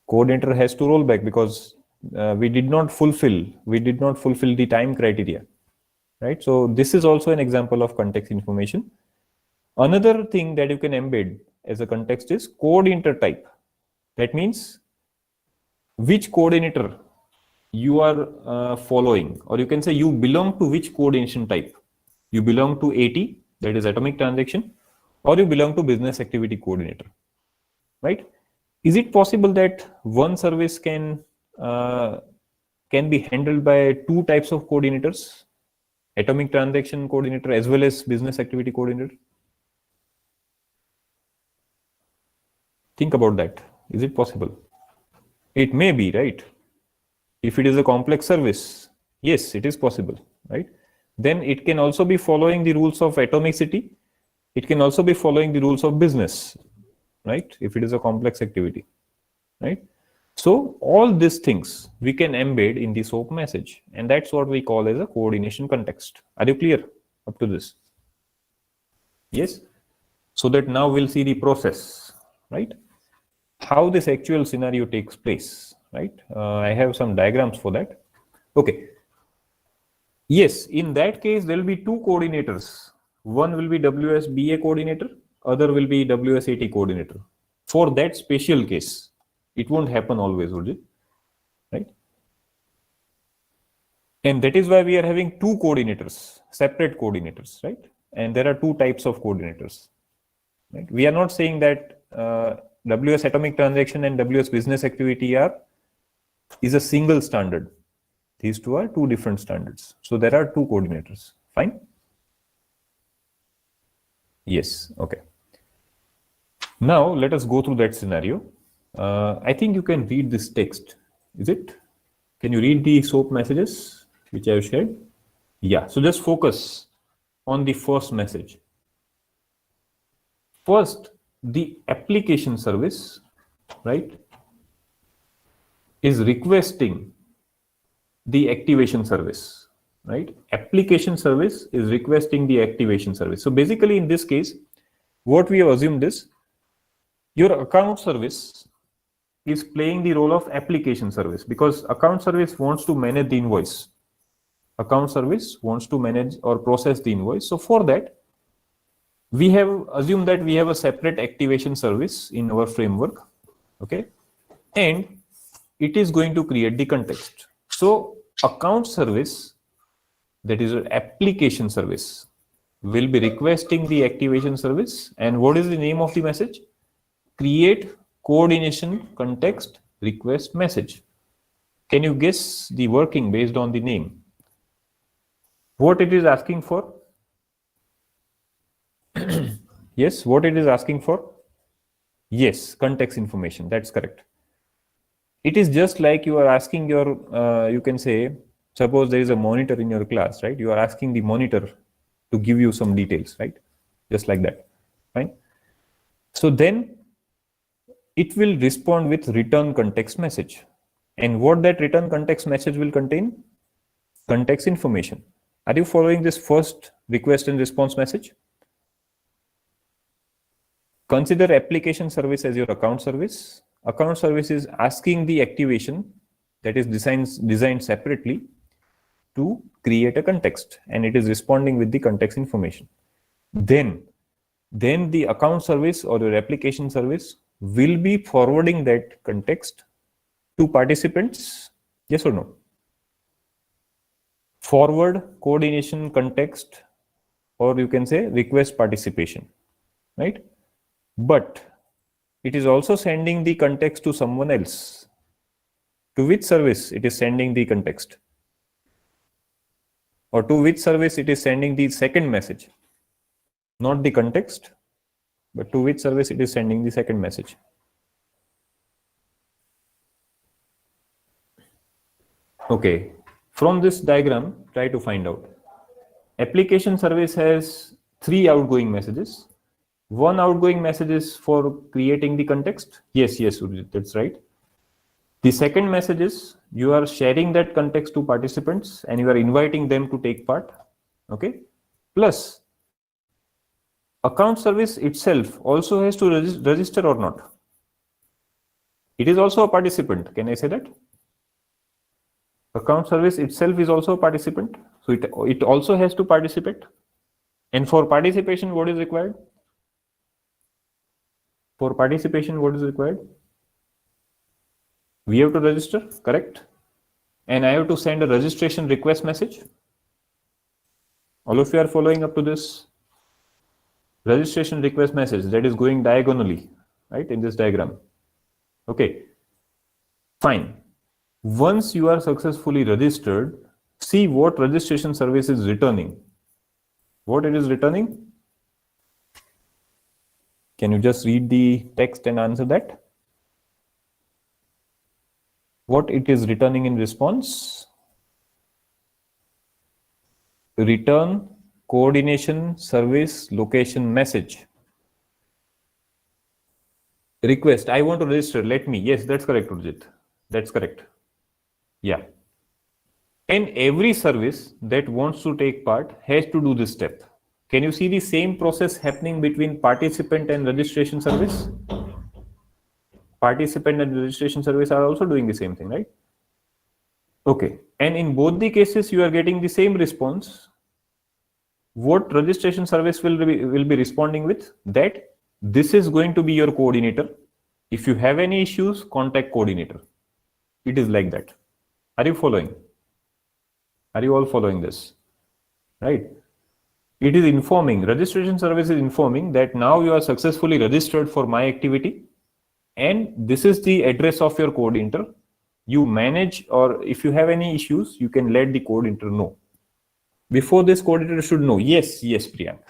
Coordinator has to roll back because we did not fulfill the time criteria, right? So this is also an example of context information. Another thing that you can embed as a context is coordinator type. That means which coordinator you are following, or you can say you belong to which coordination type. You belong to AT, that is atomic transaction, or you belong to business activity coordinator, right? Is it possible that one service can be handled by two types of coordinators, atomic transaction coordinator as well as business activity coordinator? Think about that. Is it possible? It may be, right? If it is a complex service, yes, it is possible, right? Then it can also be following the rules of atomicity. It can also be following the rules of business, right? If it is a complex activity, right? So all these things we can embed in the SOAP message, and that's what we call as a coordination context. Are you clear up to this? Yes. So that now we'll see the process, right? How this actual scenario takes place, right? I have some diagrams for that. Okay. Yes, in that case, there will be two coordinators. One will be WSBA coordinator, other will be WSAT coordinator. For that special case, it won't happen always, would it? Right? And that is why we are having two coordinators, separate coordinators, right? And there are two types of coordinators. Right? We are not saying that WS atomic transaction and WS business activity is a single standard. These two are two different standards. So there are two coordinators. Fine? Yes. Okay. Now let us go through that scenario. I think you can read this text. Is it? Can you read the SOAP messages which I have shared? Yeah. So just focus on the first message. First, the application service, right, is requesting the activation service, right? Application service is requesting the activation service. So basically in this case, what we have assumed is your account service is playing the role of application service, because account service wants to manage the invoice. Account service wants to manage or process the invoice. So for that, we have assumed that we have a separate activation service in our framework, okay? And it is going to create the context. So account service, that is an application service, will be requesting the activation service. And what is the name of the message? Create coordination context request message. Can you guess the working based on the name? What it is asking for? Yes, what it is asking for? Yes, context information. That's correct. It is just like you are asking your, you can say, suppose there is a monitor in your class, right? You are asking the monitor to give you some details, right? Just like that, right? So then it will respond with return context message. And what that return context message will contain? Context information. Are you following this first request and response message? Consider application service as your account service. Account service is asking the activation that is designed separately to create a context, and it is responding with the context information. Then the account service or your application service will be forwarding that context to participants. Yes or no? Forward coordination context, or you can say request participation, right? But it is also sending the context to someone else. To which service it is sending the context? Or to which service it is sending the second message? Not the context, but to which service it is sending the second message? Okay, from this diagram, try to find out. Application service has 3 outgoing messages. One outgoing message is for creating the context. Yes, that's right. The second message is you are sharing that context to participants and you are inviting them to take part. Okay. Plus, account service itself also has to register or not. It is also a participant. Can I say that? Account service itself is also a participant. So it also has to participate. And for participation, what is required? For participation, what is required? We have to register, correct? And I have to send a registration request message. All of you are following up to this registration request message that is going diagonally, right, in this diagram. Okay, fine. Once you are successfully registered, see what registration service is returning. What it is returning? Can you just read the text and answer that? What it is returning in response? Return coordination service location message. Request, I want to register, let me. Yes, that's correct, Urjit. That's correct. Yeah. And every service that wants to take part has to do this step. Can you see the same process happening between participant and registration service? Participant and registration service are also doing the same thing, right? Okay. And in both the cases, you are getting the same response. What registration service will be responding with? That this is going to be your coordinator. If you have any issues, contact coordinator. It is like that. Are you following? Are you all following this? Right? It is informing, registration service is informing that now you are successfully registered for my activity and this is the address of your coordinator. You manage, or if you have any issues, you can let the coordinator know. Before this, coordinator should know. Yes, Priyank.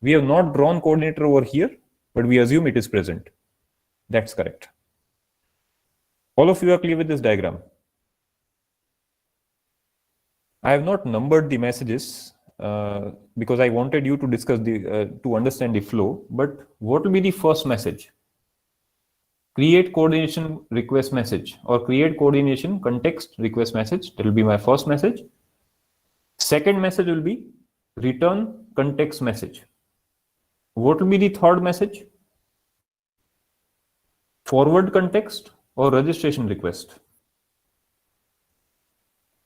We have not drawn coordinator over here, but we assume it is present. That's correct. All of you are clear with this diagram? I have not numbered the messages because I wanted you to discuss to understand the flow. But what will be the first message? Create coordination request message or create coordination context request message. That will be my first message. Second message will be return context message. What will be the third message? Forward context or registration request?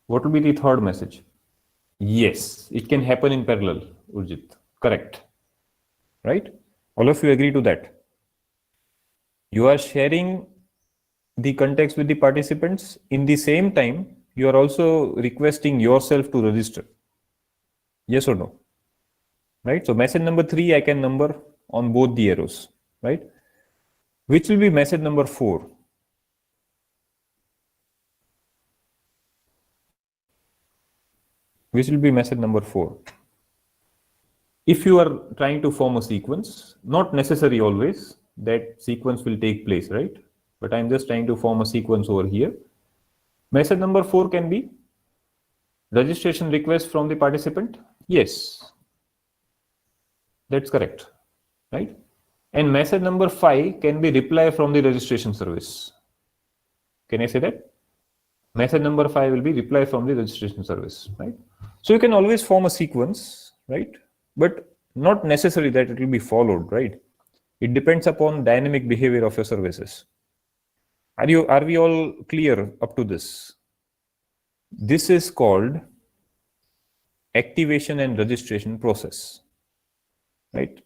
What will be the third message? Yes, it can happen in parallel, Urjit. Correct. Right? All of you agree to that? You are sharing the context with the participants. In the same time, you are also requesting yourself to register. Yes or no? Right? So message number 3, I can number on both the arrows. Right? Which will be message number 4? Which will be message number 4? If you are trying to form a sequence, not necessary always that sequence will take place, right? But I'm just trying to form a sequence over here. Message number 4 can be registration request from the participant. Yes, that's correct, right? And message number 5 can be reply from the registration service. Can I say that? Message number 5 will be reply from the registration service, right? So you can always form a sequence, right? But not necessary that it will be followed, right? It depends upon dynamic behavior of your services. Are we all clear up to this? This is called activation and registration process, right?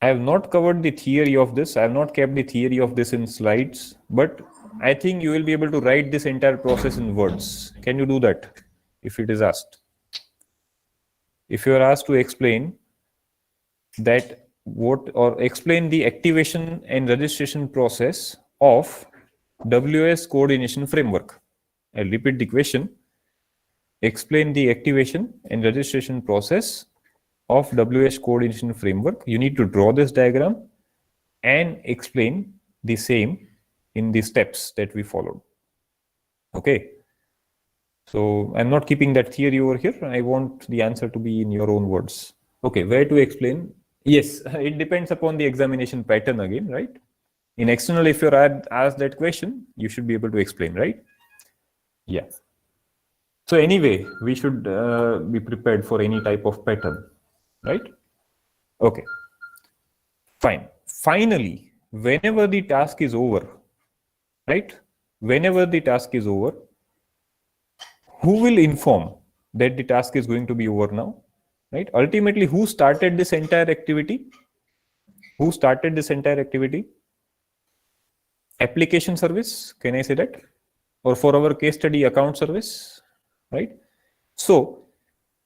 I have not covered the theory of this. I have not kept the theory of this in slides, but I think you will be able to write this entire process in words. Can you do that if it is asked? If you are asked to explain that explain the activation and registration process of WS coordination framework. I'll repeat the question. Explain the activation and registration process of WS coordination framework. You need to draw this diagram and explain the same in the steps that we followed. Okay. So I'm not keeping that theory over here. I want the answer to be in your own words. Okay, where to explain? Yes, it depends upon the examination pattern again, right? In external, if you're asked that question, you should be able to explain, right? Yeah. So anyway, we should be prepared for any type of pattern, right? Okay. Fine. Finally, whenever the task is over, right? Whenever the task is over, who will inform that the task is going to be over now? Right? Ultimately, who started this entire activity? Who started this entire activity? Application service, can I say that? Or for our case study, account service, right? So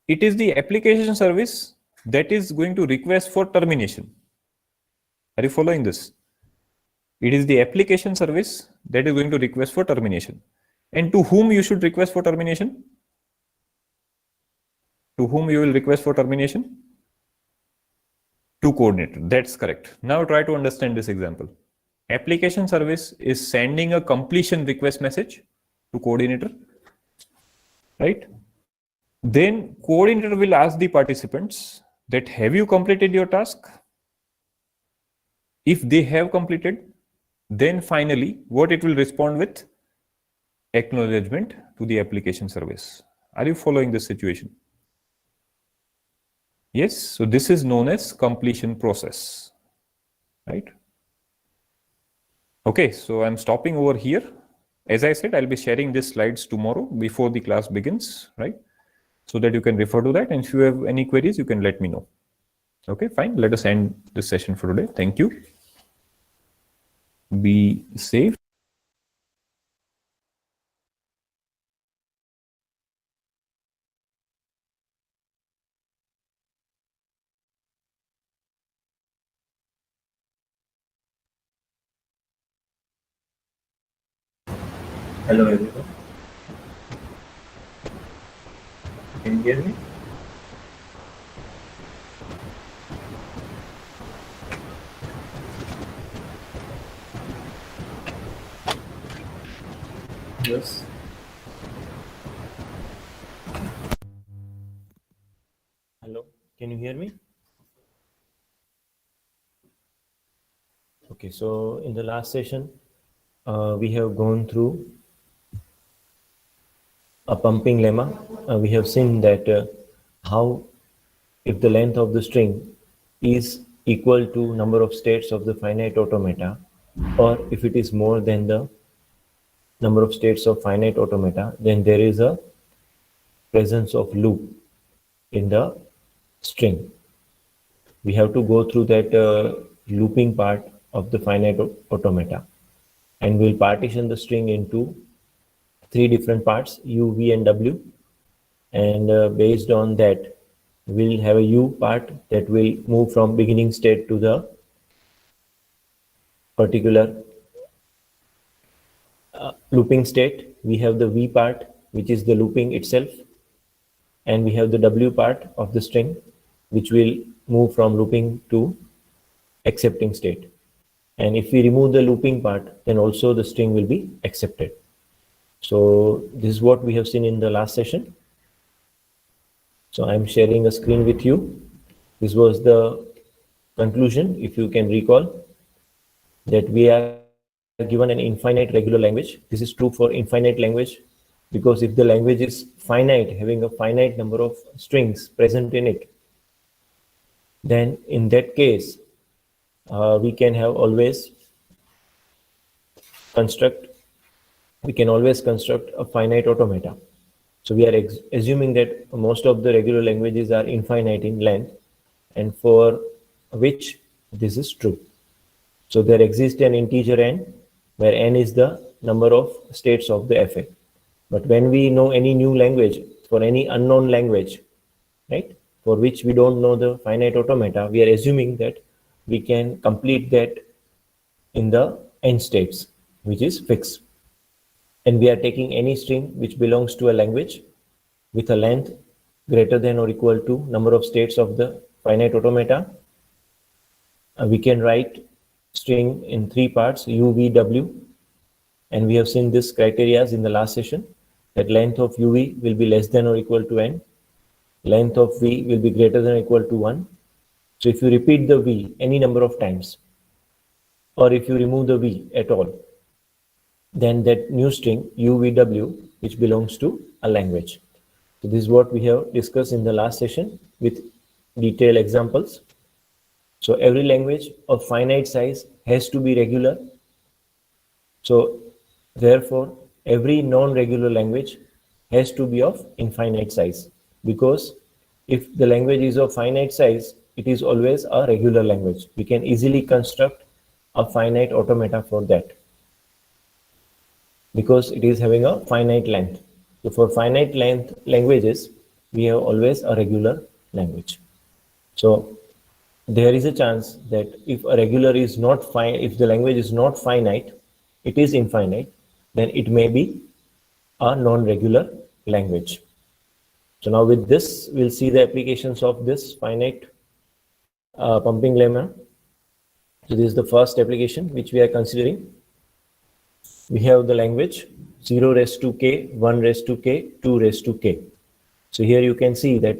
it is the application service that is going to request for termination. Are you following this? It is the application service that is going to request for termination. And to whom you should request for termination? To whom you will request for termination? To coordinator. That's correct. Now try to understand this example. Application service is sending a completion request message to coordinator, right? Then coordinator will ask the participants that have you completed your task? If they have completed, then finally what it will respond with? Acknowledgement to the application service. Are you following this situation? Yes, so this is known as completion process, right? Okay, so I'm stopping over here. As I said, I'll be sharing these slides tomorrow before the class begins, right? So that you can refer to that, and if you have any queries, you can let me know. Okay, fine. Let us end this session for today. Thank you. Be safe. Hello everyone. Can you hear me? Yes. Hello. Can you hear me? Okay, so in the last session, we have gone through a pumping lemma. We have seen that how if the length of the string is equal to number of states of the finite automata, or if it is more than the number of states of finite automata, then there is a presence of loop in the string. We have to go through that looping part of the finite automata, and we'll partition the string into three different parts, u, v, and w, and based on that we'll have a u part that will move from beginning state to the particular looping state. We have the v part, which is the looping itself, and we have the w part of the string, which will move from looping to accepting state. And if we remove the looping part, then also the string will be accepted. So this is what we have seen in the last session. So I'm sharing a screen with you. This was the conclusion, if you can recall, that we are given an infinite regular language. This is true for infinite language, because if the language is finite, having a finite number of strings present in it, then in that case, we can always construct a finite automata. So we are assuming that most of the regular languages are infinite in length, and for which this is true. So there exists an integer n, where n is the number of states of the FA. But when we know any new language, for any unknown language, right, for which we don't know the finite automata, we are assuming that we can complete that in the n states, which is fixed. And we are taking any string which belongs to a language with a length greater than or equal to number of states of the finite automata. We can write string in three parts, u, v, w, and we have seen this criteria in the last session, that length of uv will be less than or equal to n, length of v will be greater than or equal to 1. So if you repeat the v any number of times, or if you remove the v at all, then that new string uvw, which belongs to a language. So this is what we have discussed in the last session with detailed examples. So every language of finite size has to be regular. So therefore, every non-regular language has to be of infinite size, because if the language is of finite size, it is always a regular language. We can easily construct a finite automata for that, because it is having a finite length. So for finite length languages, we have always a regular language. So there is a chance that if a regular is not if the language is not finite, it is infinite, then it may be a non-regular language. So now with this, we'll see the applications of this finite pumping lemma. So this is the first application which we are considering. We have the language 0 raised to k, 1 raised to k, 2 raised to k. So here you can see that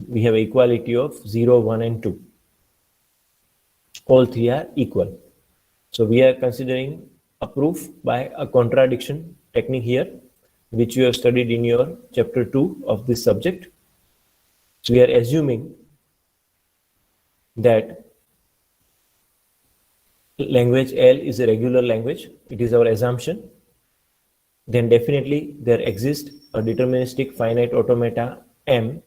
we have equality of 0, 1 and 2. All three are equal. So we are considering a proof by a contradiction technique here, which you have studied in your chapter 2 of this subject. So we are assuming that language L is a regular language. It is our assumption. Then definitely there exists a deterministic finite automata M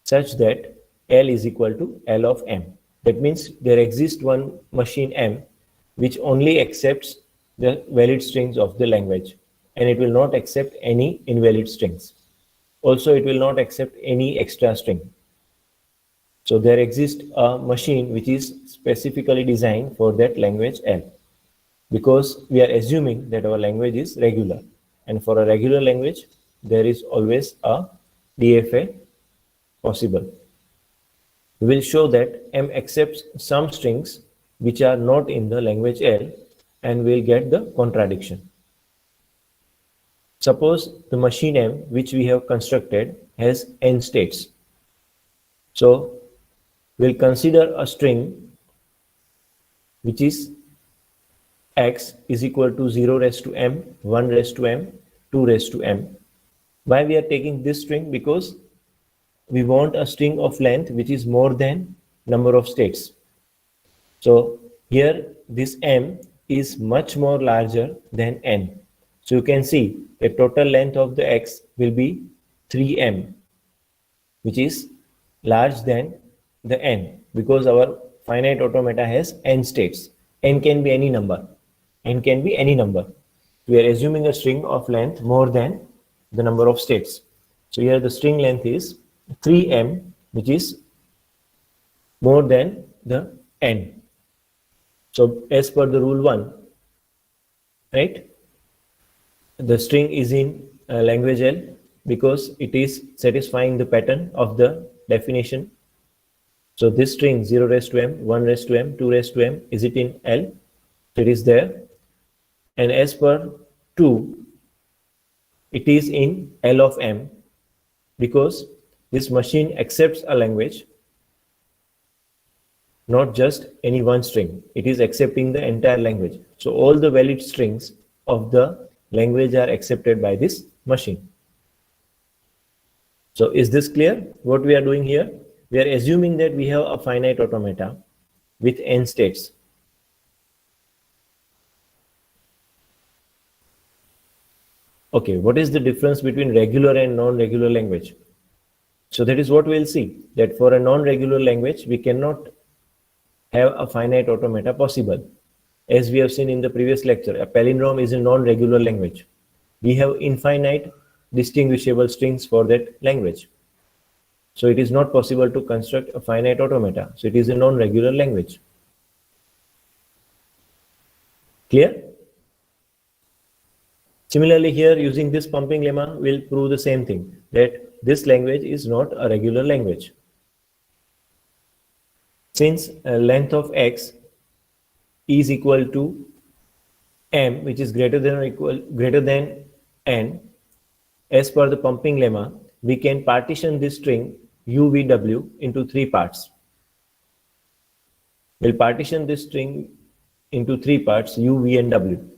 such that L is equal to L of M. That means there exists one machine M which only accepts the valid strings of the language, and it will not accept any invalid strings. Also, it will not accept any extra string. So there exists a machine which is specifically designed for that language L, because we are assuming that our language is regular, and for a regular language there is always a DFA possible. We will show that M accepts some strings which are not in the language L, and we'll get the contradiction. Suppose the machine M which we have constructed has n states. So we'll consider a string which is x is equal to 0 raised to m, 1 raised to m, 2 raised to m. Why we are taking this string? Because we want a string of length which is more than number of states. So here this m is much more larger than n. So you can see the total length of the x will be 3m, which is large than the n, because our finite automata has n states. N can be any number. N can be any number. We are assuming a string of length more than the number of states. So here the string length is 3m, which is more than the n. So as per the rule 1, right, the string is in language L because it is satisfying the pattern of the definition. So this string 0 raised to m, 1 raised to m, 2 raised to m, is it in L? It is there. And as per 2, it is in L of m because this machine accepts a language, not just any one string. It is accepting the entire language. So all the valid strings of the language are accepted by this machine. So is this clear what we are doing here? We are assuming that we have a finite automata with n states. Okay, what is the difference between regular and non-regular language? So that is what we'll see, that for a non-regular language, we cannot have a finite automata possible. As we have seen in the previous lecture, a palindrome is a non-regular language. We have infinite distinguishable strings for that language. So it is not possible to construct a finite automata. So it is a non-regular language. Clear? Similarly, here using this pumping lemma will prove the same thing, that this language is not a regular language. Since length of x is equal to m, which is greater than n, as per the pumping lemma, we can partition this string UVW into 3 parts. We'll partition this string into 3 parts, U, V, and W,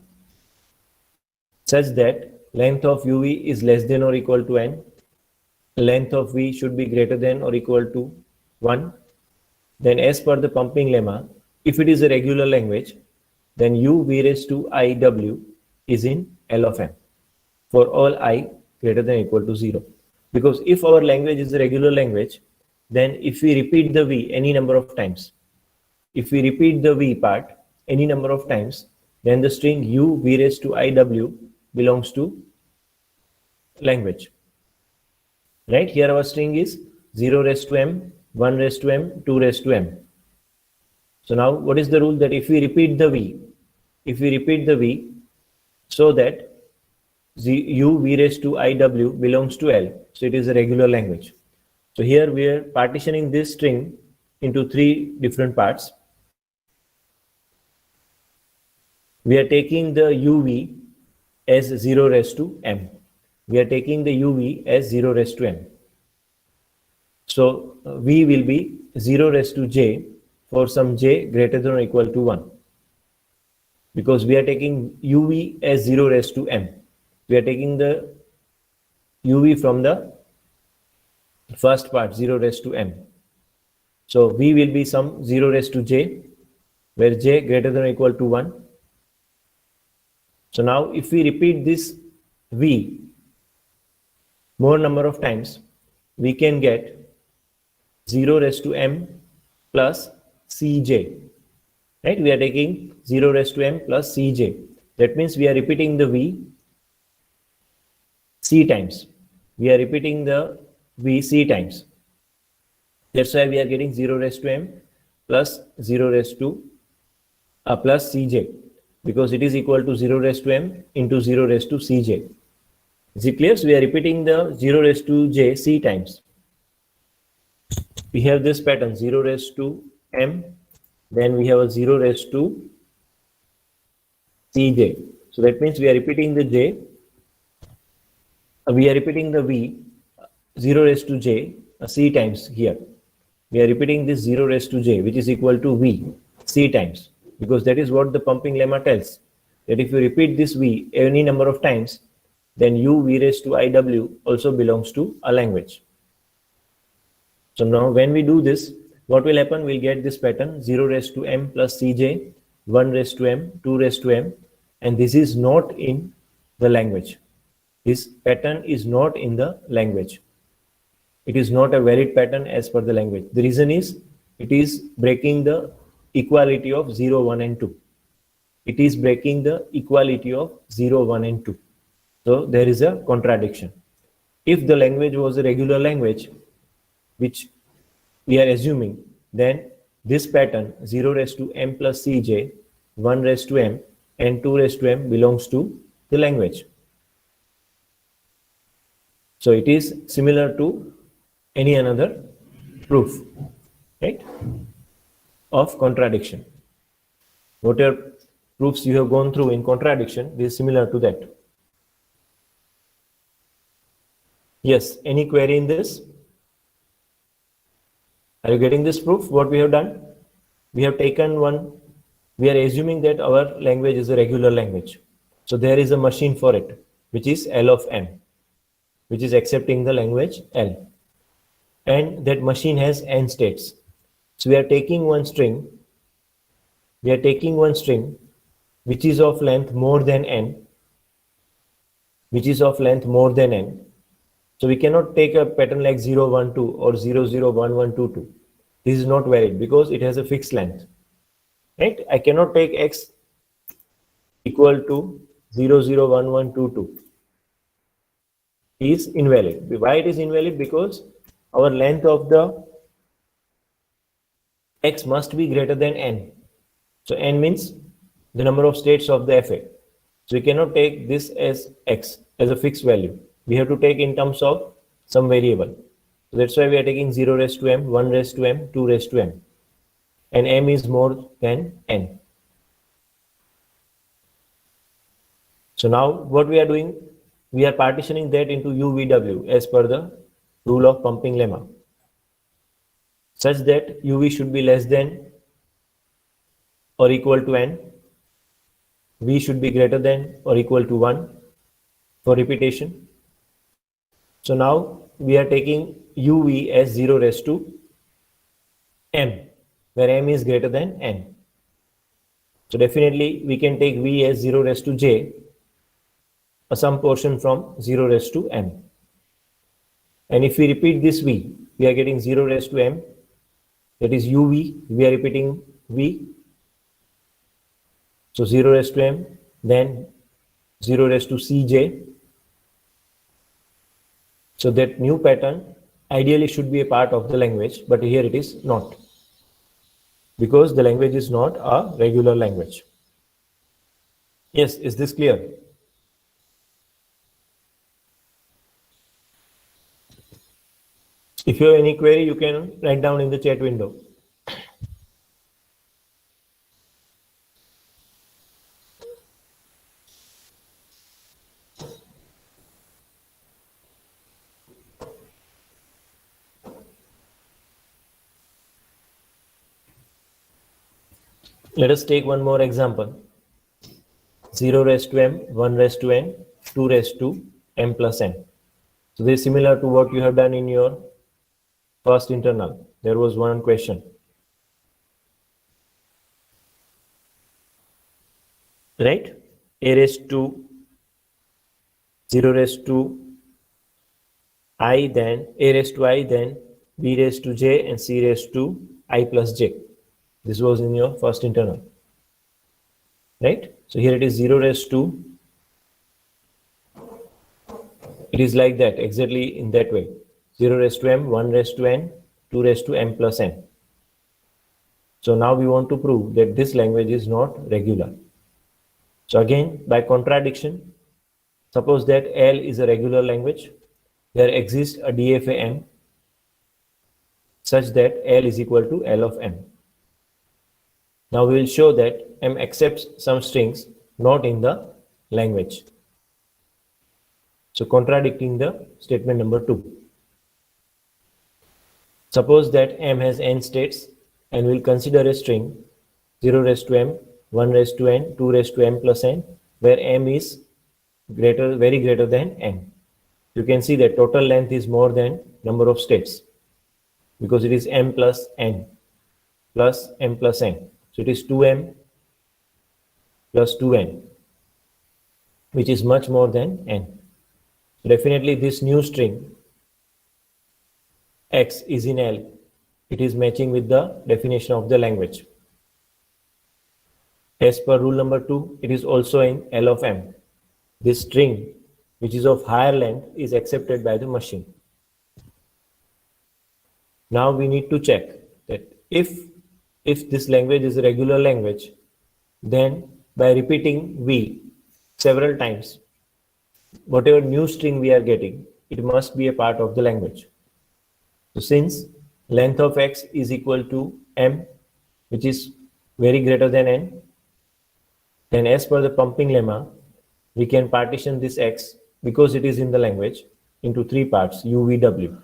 such that length of UV is less than or equal to n, length of V should be greater than or equal to 1. Then as per the pumping lemma, if it is a regular language, then U V raised to IW is in L of M for all I greater than or equal to 0. Because if our language is a regular language, then if we repeat the V any number of times, if we repeat the V part any number of times, then the string U V raised to IW belongs to language. Right? Here our string is 0 raised to M, 1 raised to M, 2 raised to M. So now what is the rule? That if we repeat the V, so that U V raised to IW belongs to L. So it is a regular language. So here we are partitioning this string into 3 different parts. we are taking the UV as 0 raised to m. We are taking the UV as 0 raised to m. So V will be 0 raised to j for some j greater than or equal to 1. Because we are taking UV as 0 raised to m. We are taking the UV from the first part 0 raised to m. So V will be some 0 raised to j, where j greater than or equal to 1. So now if we repeat this V more number of times, we can get 0 raised to m plus Cj. Right? We are taking 0 raised to m plus Cj. That means we are repeating the V C times. We are repeating the V C times. That's why we are getting 0 raised to m plus 0 raised to plus Cj, because it is equal to 0 raised to m into 0 raised to Cj. Is it clear? So we are repeating the 0 raised to j C times. We have this pattern 0 raised to m, then we have a 0 raised to Cj. So that means we are repeating the j, we are repeating the V 0 raised to j C times here. We are repeating this 0 raised to j, which is equal to V C times, because that is what the pumping lemma tells, that if you repeat this V any number of times, then U V raised to IW also belongs to a language. So now when we do this, what will happen? We'll get this pattern 0 raised to m plus Cj, 1 raised to m, 2 raised to m, and this is not in the language. This pattern is not in the language. It is not a valid pattern as per the language. The reason is it is breaking the equality of 0, 1 and 2. It is breaking the equality of 0, 1 and 2. So there is a contradiction. If the language was a regular language, which we are assuming, then this pattern 0 raised to m plus Cj, 1 raised to m and 2 raised to m belongs to the language. So it is similar to any another proof, right, of contradiction. Whatever proofs you have gone through in contradiction, this is similar to that. Yes, any query in this? Are you getting this proof? What we have done? We have taken one, we are assuming that our language is a regular language. So there is a machine for it, which is L of M, which is accepting the language L. And that machine has n states. So we are taking one string, which is of length more than n, So we cannot take a pattern like 0, 1, 2 or 0, 0, 1, 1, 2, 2. This is not valid because it has a fixed length. Right? I cannot take x equal to 0, 0, 1, 1, 2, 2. Is invalid. Why it is invalid? Because our length of the x must be greater than n. So n means the number of states of the FA. So we cannot take this as x as a fixed value. We have to take in terms of some variable. So that's why we are taking 0 raised to m, 1 raised to m, 2 raised to m. And m is more than n. So now what we are doing, we are partitioning that into UVW as per the rule of pumping lemma, such that UV should be less than or equal to n, V should be greater than or equal to 1 for repetition. So now we are taking UV as 0 raised to m, where m is greater than n. So definitely we can take V as 0 raised to j, some portion from 0 raised to m. And if we repeat this V, we are getting 0 raised to m, that is UV, we are repeating V. So 0 raised to m, then 0 raised to Cj. So that new pattern ideally should be a part of the language, but here it is not, because the language is not a regular language. Yes, is this clear? If you have any query, you can write down in the chat window. Let us take one more example. 0 raised to m, 1 raised to n, 2 raised to m plus n. So this is similar to what you have done in your first internal. There was one question. Right? A raised to 0 raised to I, then a raised to I, then b raised to j, and c raised to I plus j. This was in your first internal. Right? So here it is 0 raised to, it is like that, exactly in that way. 0 raised to m, 1 raised to n, 2 raised to m plus n. So now we want to prove that this language is not regular. So again, by contradiction, suppose that L is a regular language. There exists a DFA M such that L is equal to L of M. Now we will show that M accepts some strings not in the language. So contradicting the statement number 2. Suppose that M has n states and we'll consider a string 0 raised to m, 1 raised to n, 2 raised to m plus n, where m is very greater than n. You can see that total length is more than number of states because it is m plus n plus m plus n. So it is 2m plus 2n, which is much more than n. So definitely this new string x is in L. It is matching with the definition of the language. As per rule number 2, it is also in L of m. This string, which is of higher length, is accepted by the machine. Now we need to check that if this language is a regular language, then by repeating v several times, whatever new string we are getting, it must be a part of the language. So since length of x is equal to m, which is very greater than n, then as per the pumping lemma, we can partition this x, because it is in the language, into 3 parts, u, v, w.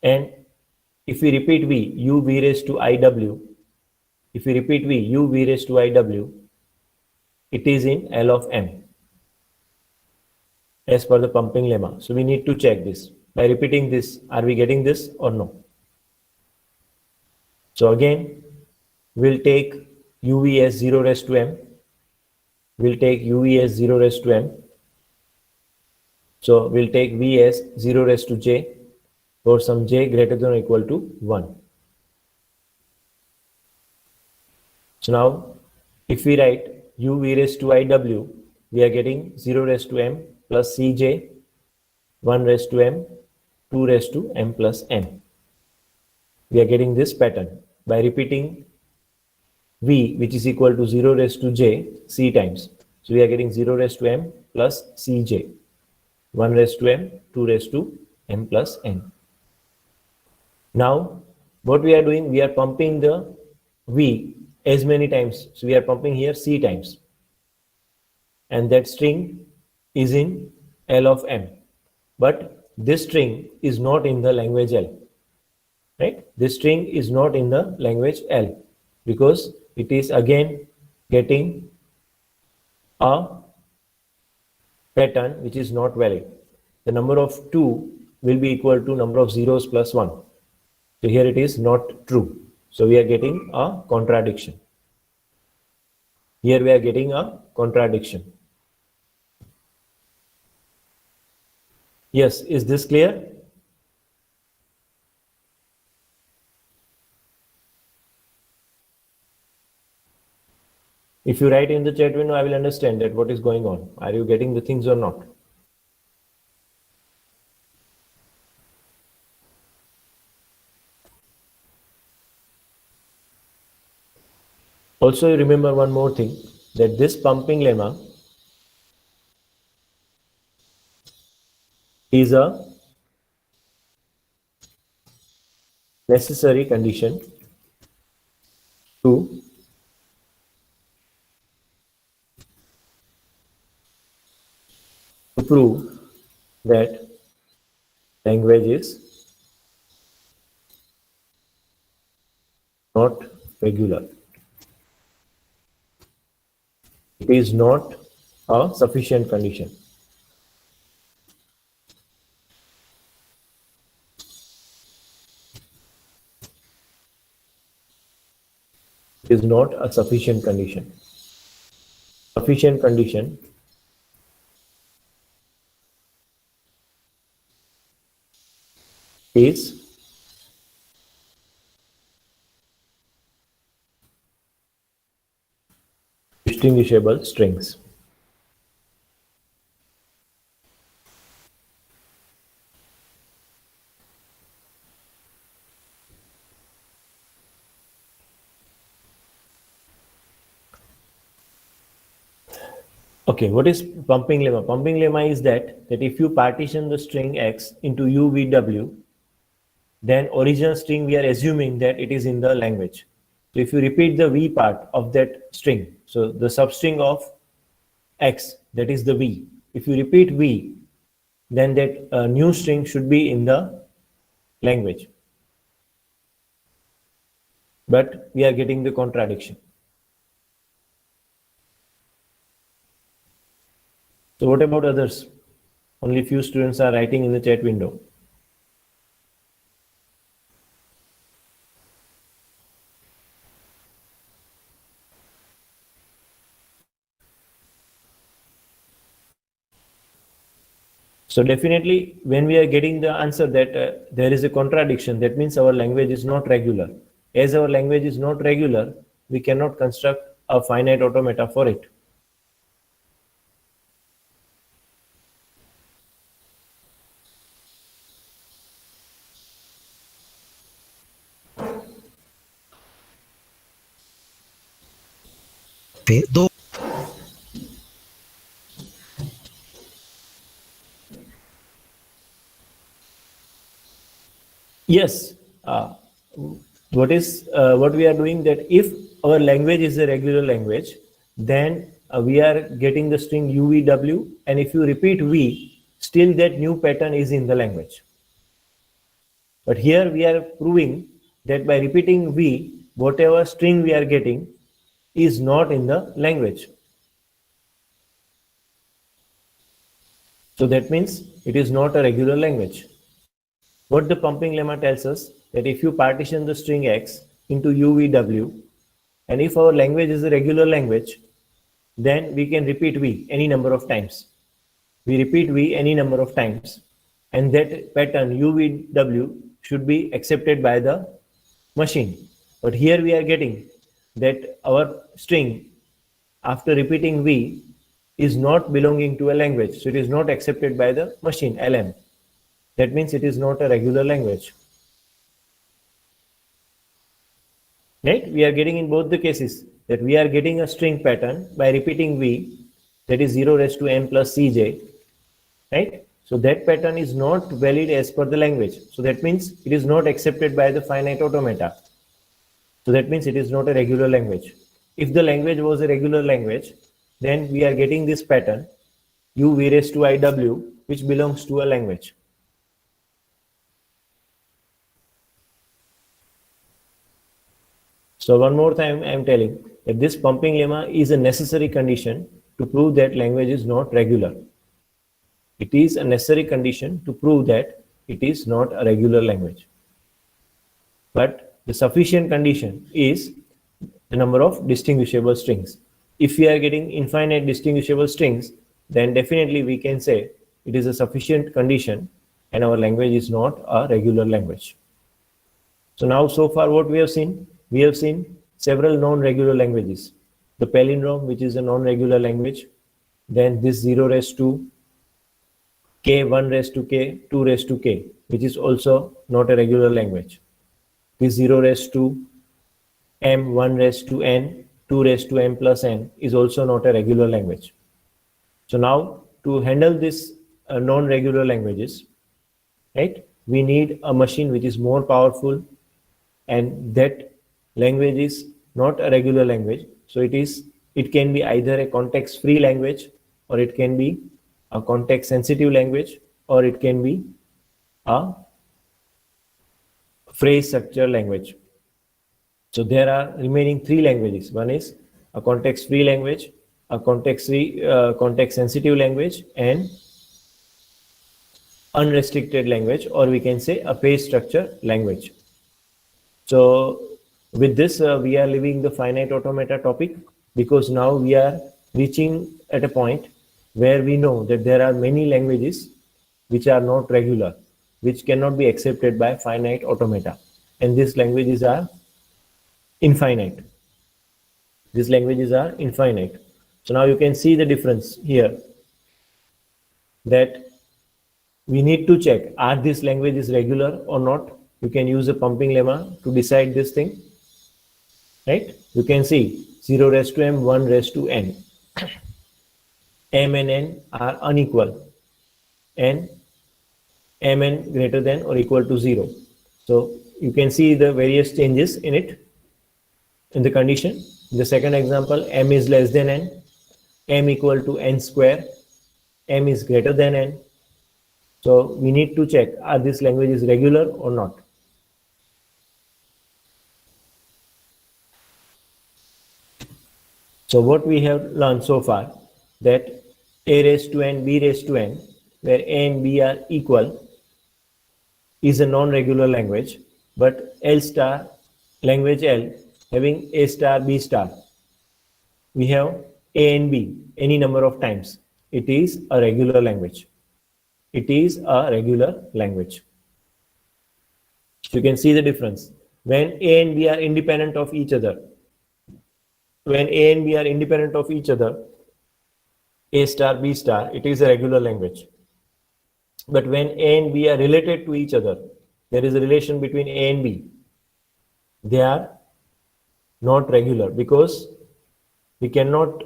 And if we repeat v, u, v raised to iw, if we repeat v, u, v raised to iw, it is in L of m, as per the pumping lemma. So we need to check this. By repeating this, are we getting this or no? So again, we'll take uv as 0 raised to m. We'll take uv as 0 raised to m. So we'll take v as 0 raised to j for some j greater than or equal to 1. So now, if we write u v raised to iw, we are getting 0 raised to m plus cj, 1 raised to m, 2 raised to m plus n. We are getting this pattern by repeating v, which is equal to 0 raised to j, c times. So we are getting 0 raised to m plus cj, 1 raised to m, 2 raised to m plus n. Now, what we are doing, we are pumping the v as many times. So we are pumping here c times. And that string is in L of m. But this string is not in the language L. Right? This string is not in the language L because it is again getting a pattern which is not valid. The number of 2 will be equal to number of zeros plus 1. So here it is not true. So we are getting a contradiction. Here we are getting a contradiction. Yes, is this clear? If you write in the chat window, I will understand that what is going on. Are you getting the things or not? Also, remember one more thing, that this pumping lemma is a necessary condition to prove that language is not regular. it is not a sufficient condition. It is not a sufficient condition. Sufficient condition is distinguishable strings. Okay, what is pumping lemma? Pumping lemma is that if you partition the string x into u, v, w, then original string we are assuming that it is in the language. So if you repeat the v part of that string, so the substring of x, that is the v. If you repeat v, then that new string should be in the language. But we are getting the contradiction. So what about others? Only few students are writing in the chat window. So definitely when we are getting the answer that there is a contradiction, that means our language is not regular. As our language is not regular, we cannot construct a finite automata for it. P2. Yes, what we are doing, that if our language is a regular language, then we are getting the string UVW, and if you repeat V, still that new pattern is in the language. But here we are proving that by repeating V, whatever string we are getting is not in the language. So that means it is not a regular language. What the pumping lemma tells us, that if you partition the string x into UVW, and if our language is a regular language, then we can repeat V any number of times. We repeat V any number of times, and that pattern UVW should be accepted by the machine. But here we are getting that our string, after repeating V, is not belonging to a language, so it is not accepted by the machine LM. That means it is not a regular language. Right? We are getting in both the cases that we are getting a string pattern by repeating V, that is 0 raised to m plus Cj. Right? So that pattern is not valid as per the language. So that means it is not accepted by the finite automata. So that means it is not a regular language. If the language was a regular language, then we are getting this pattern u v raised to iw, which belongs to a language. So one more time I am telling that this pumping lemma is a necessary condition to prove that language is not regular. It is a necessary condition to prove that it is not a regular language. But the sufficient condition is the number of distinguishable strings. If we are getting infinite distinguishable strings, then definitely we can say it is a sufficient condition and our language is not a regular language. So now so far what we have seen? We have seen several non-regular languages. The palindrome, which is a non-regular language, then this 0 raised to k, 1 raised to k, 2 raised to k, which is also not a regular language. This 0 raised to m, 1 raised to n, 2 raised to m plus n is also not a regular language. So now to handle this non-regular languages, right, we need a machine which is more powerful, and that language is not a regular language. So it can be either a context-free language, or it can be a context-sensitive language, or it can be a phrase structure language. So there are remaining three languages. One is a context-free language, a context sensitive language and unrestricted language, or we can say a page structure language. So with this, we are leaving the finite automata topic, because now we are reaching at a point where we know that there are many languages which are not regular, which cannot be accepted by finite automata. And these languages are infinite. These languages are infinite. So now you can see the difference here, that we need to check, are these languages regular or not? You can use a pumping lemma to decide this thing, right? You can see 0 raised to m, 1 raised to n. M and n are unequal, and mn greater than or equal to 0. So you can see the various changes in it, in the condition. The second example, m is less than n, m equal to n square, m is greater than n. So we need to check, are these languages regular or not? So what we have learned so far, that a raised to n, b raised to n, where a and b are equal, is a non-regular language, but L star, language L, having a star, b star, we have a and b any number of times, it is a regular language. It is a regular language. You can see the difference. When a and b are independent of each other, when a and b are independent of each other, a star, b star, it is a regular language. But when a and b are related to each other, there is a relation between a and b, they are not regular, because we cannot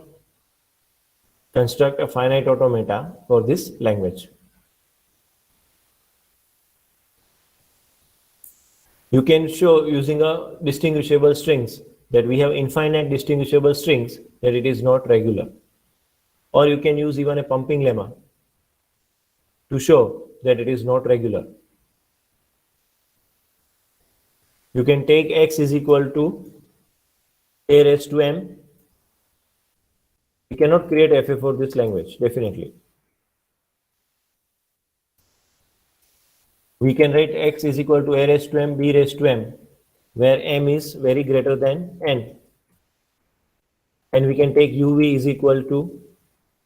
construct a finite automata for this language. You can show using a distinguishable strings that we have infinite distinguishable strings, that it is not regular. Or you can use even a pumping lemma to show that it is not regular. You can take x is equal to a raised to m. We cannot create FA for this language, definitely. We can write x is equal to a raised to m, b raised to m, where m is very greater than n. And we can take uv is equal to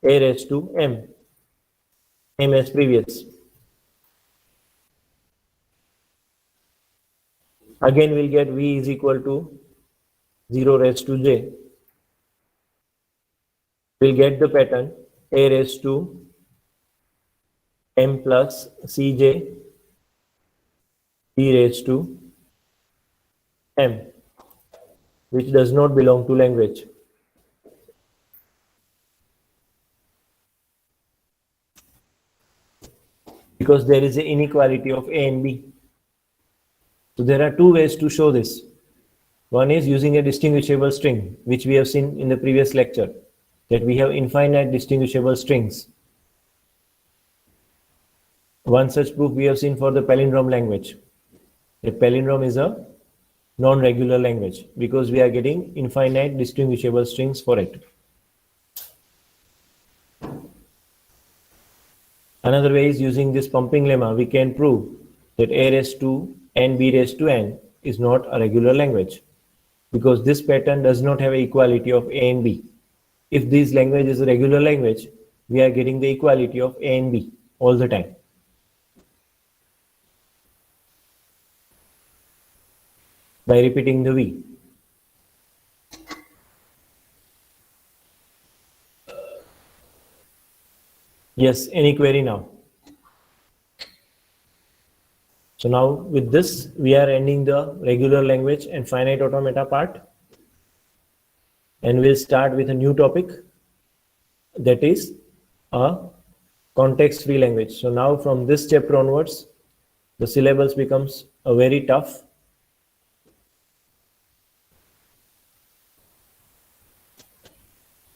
a raised to m, same as previous. Again, we'll get v is equal to 0 raised to j. We'll get the pattern a raised to m plus cj, b raised to m, which does not belong to language. Because there is an inequality of a and b. So there are two ways to show this. One is using a distinguishable string, which we have seen in the previous lecture, that we have infinite distinguishable strings. One such proof we have seen for the palindrome language. The palindrome is a non-regular language because we are getting infinite distinguishable strings for it. Another way is using this pumping lemma, we can prove that a raised to n, b raised to n is not a regular language, because this pattern does not have an equality of a and b. If this language is a regular language, we are getting the equality of a and b all the time. By repeating the v. Yes, any query now? So now with this, we are ending the regular language and finite automata part. And we'll start with a new topic, that is a context-free language. So now from this chapter onwards, the syllabus becomes a very tough.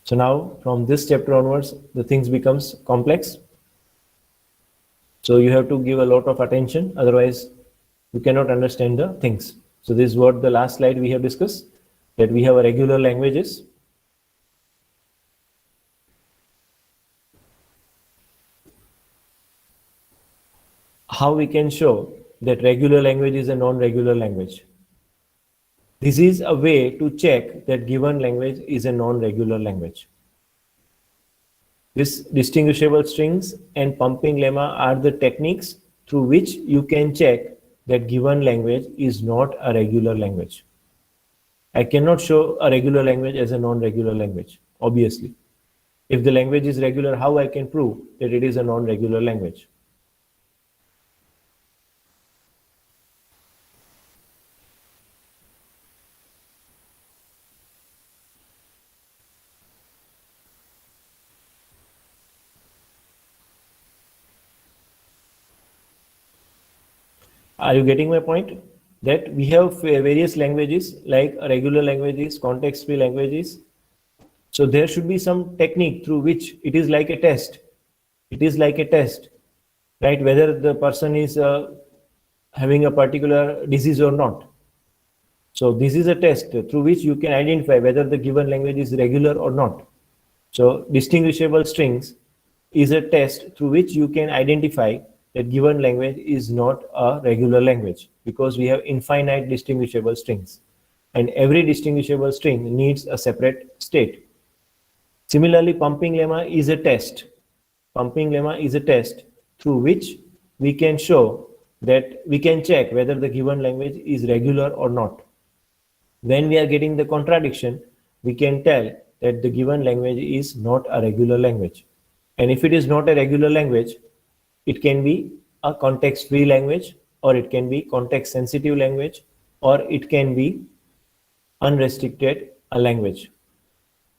So now from this chapter onwards, the things becomes complex. So you have to give a lot of attention, otherwise you cannot understand the things. So this is what the last slide we have discussed, that we have a regular languages. how we can show that regular language is a non-regular language. This is a way to check that given language is a non-regular language. This distinguishable strings and pumping lemma are the techniques through which you can check that given language is not a regular language. I cannot show a regular language as a non-regular language, obviously. If the language is regular, how I can prove that it is a non-regular language? Are you getting my point? That we have various languages like regular languages, context-free languages. So there should be some technique through which it is like a test. It is like a test, right? Whether the person is having a particular disease or not. So this is a test through which you can identify whether the given language is regular or not. So distinguishable strings is a test through which you can identify that given language is not a regular language, because we have infinite distinguishable strings, and every distinguishable string needs a separate state. Similarly, pumping lemma is a test. Pumping lemma is a test through which we can show that we can check whether the given language is regular or not. When we are getting the contradiction, we can tell that the given language is not a regular language. And if it is not a regular language, it can be a context-free language, or it can be context-sensitive language, or it can be unrestricted a language,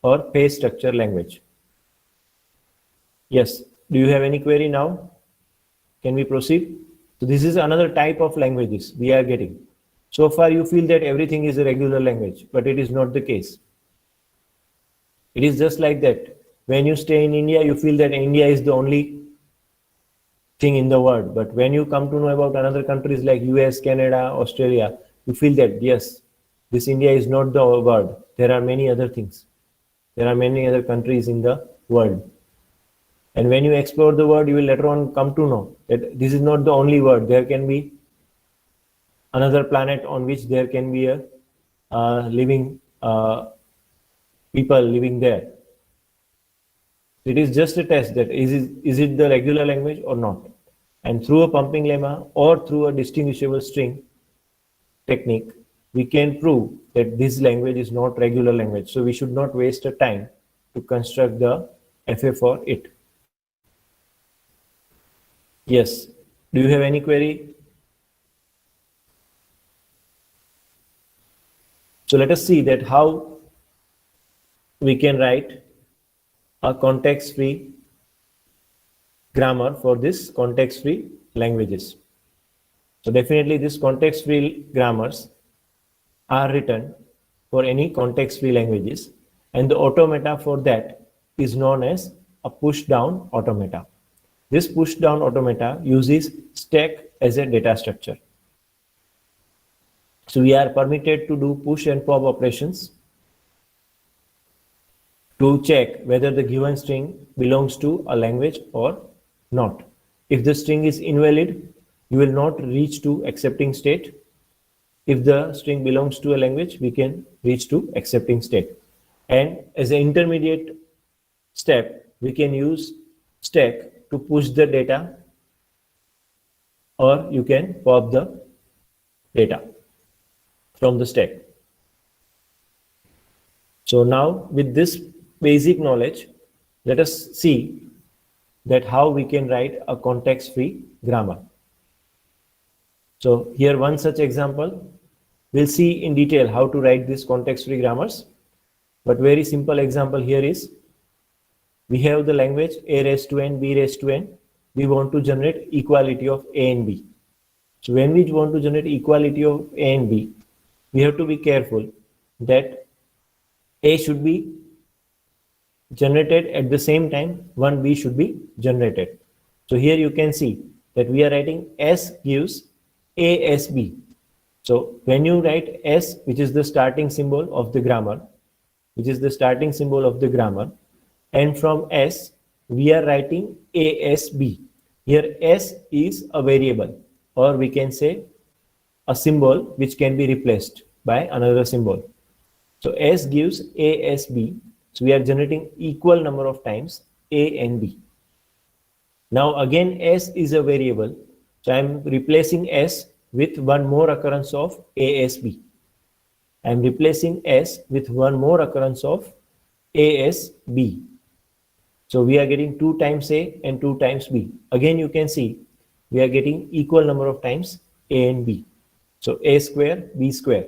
or phrase structure language. Yes, do you have any query now? Can we proceed? So this is another type of languages we are getting. So far you feel that everything is a regular language, but it is not the case. It is just like that. When you stay in India, you feel that India is the only thing in the world. But when you come to know about another countries like US, Canada, Australia, you feel that yes, this India is not the world. There are many other things. There are many other countries in the world. And when you explore the world, you will later on come to know that this is not the only world. There can be another planet on which there can be a living people living there. It is just a test that is it the regular language or not. And through a pumping lemma or through a distinguishable string technique, we can prove that this language is not regular language. So we should not waste a time to construct the FA for it. Yes. Do you have any query? So let us see that how we can write a context-free grammar for this context-free languages. So definitely these context-free grammars are written for any context-free languages, and the automata for that is known as a push-down automata. This push-down automata uses stack as a data structure. So we are permitted to do push and pop operations to check whether the given string belongs to a language or not. If the string is invalid, you will not reach to accepting state. If the string belongs to a language, we can reach to accepting state. And as an intermediate step, we can use stack to push the data, or you can pop the data from the stack. So now with this basic knowledge, let us see that how we can write a context-free grammar. So here one such example. We'll see in detail how to write these context-free grammars. But very simple example here is, we have the language a raised to n, b raised to n. We want to generate equality of a and b. So when we want to generate equality of a and b, we have to be careful that a should be generated at the same time one b should be generated. So here you can see that we are writing s gives a s b. So when you write s, which is the starting symbol of the grammar, and from s we are writing asb. Here S is a variable, or we can say a symbol which can be replaced by another symbol. So S gives ASB. So we are generating equal number of times A and B. Now again S is a variable. So I am replacing S with one more occurrence of ASB. I am replacing S with one more occurrence of ASB. So we are getting 2 times A and 2 times B. Again you can see we are getting equal number of times A and B. So A square, B square.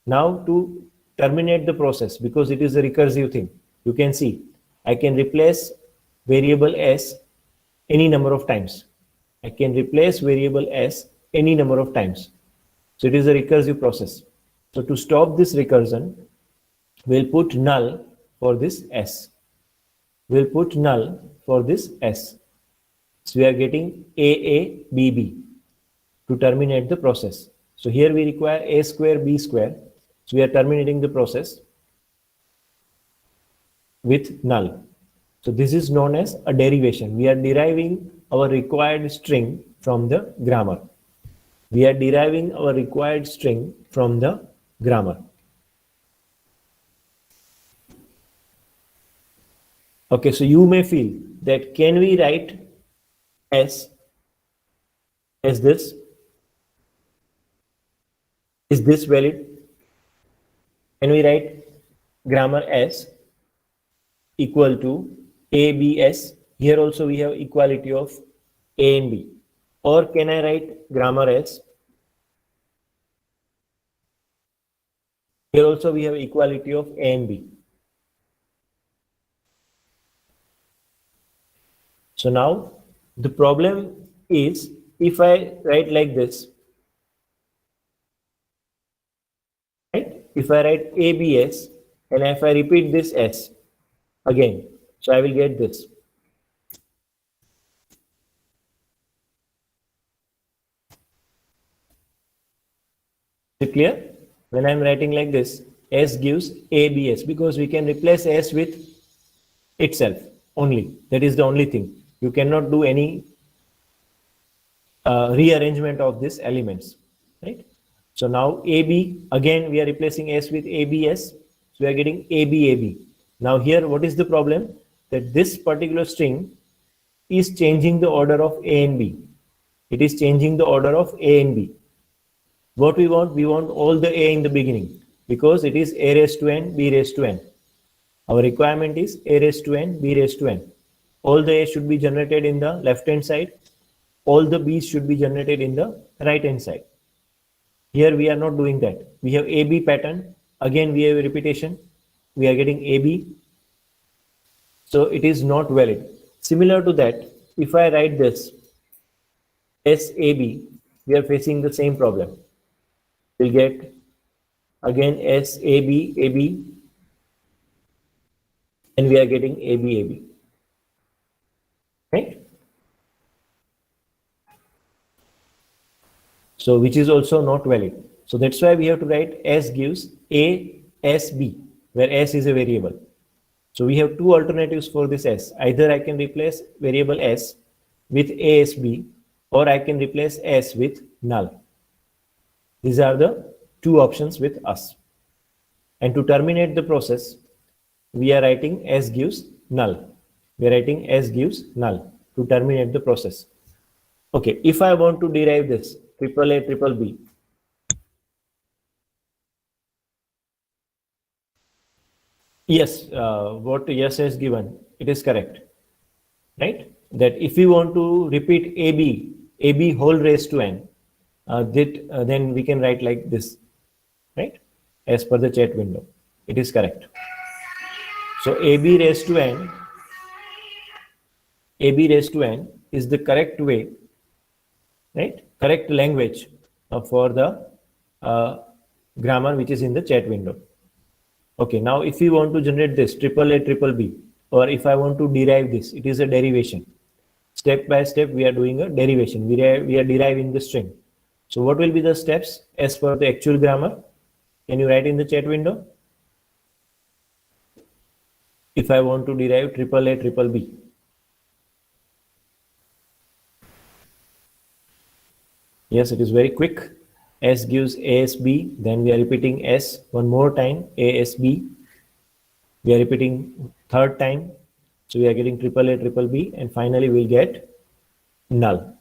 Now to terminate the process, because it is a recursive thing, you can see I can replace variable S any number of times. I can replace variable S any number of times. So it is a recursive process. So to stop this recursion, we'll put null for this S. We'll put null for this S. So we are getting AABB to terminate the process. So here we require A square, B square. So we are terminating the process with null. So this is known as a derivation. We are deriving our required string from the grammar. We are deriving our required string from the grammar. Okay, so you may feel that can we write S as this? Is this valid? Can we write grammar S equal to ABS? Here also we have equality of A and B. Or can I write grammar S? Here also we have equality of A and B. So now the problem is if I write like this, right? If I write ABS and if I repeat this S again, so I will get this. Is it clear? When I am writing like this, S gives ABS because we can replace S with itself only. That is the only thing. You cannot do any rearrangement of these elements, right? So now AB, again we are replacing S with ABS. So we are getting ABAB. Now here what is the problem? That this particular string is changing the order of A and B. It is changing the order of A and B. What we want? We want all the A in the beginning because it is A raised to N, B raised to N. Our requirement is A raised to N, B raised to N. All the A should be generated in the left hand side. All the B's should be generated in the right hand side. Here we are not doing that. We have AB pattern. Again we have a repetition. We are getting AB. So it is not valid. Similar to that, if I write this SAB, we are facing the same problem. We'll get again SAB, AB, and we are getting AB, AB. Right? So which is also not valid. So that's why we have to write S gives ASB, where S is a variable. So we have two alternatives for this S. Either I can replace variable S with ASB, or I can replace S with null. These are the two options with us. And to terminate the process, we are writing S gives null. We are writing S gives null to terminate the process. Okay, if I want to derive this triple A, triple B, yes, what yes has given, it is correct, right? That if we want to repeat AB whole raised to N, then we can write like this, right? As per the chat window, it is correct. So AB raised to N is the correct way, right? Correct language for the grammar which is in the chat window. Okay, now if we want to generate this triple A, triple B, or if I want to derive this, it is a derivation. Step by step, we are doing a derivation. We are deriving the string. So what will be the steps as per the actual grammar? Can you write in the chat window? If I want to derive triple A, triple B. Yes, it is very quick. S gives ASB, then we are repeating S one more time, ASB. We are repeating third time, so we are getting triple A, triple B, and finally we'll get null.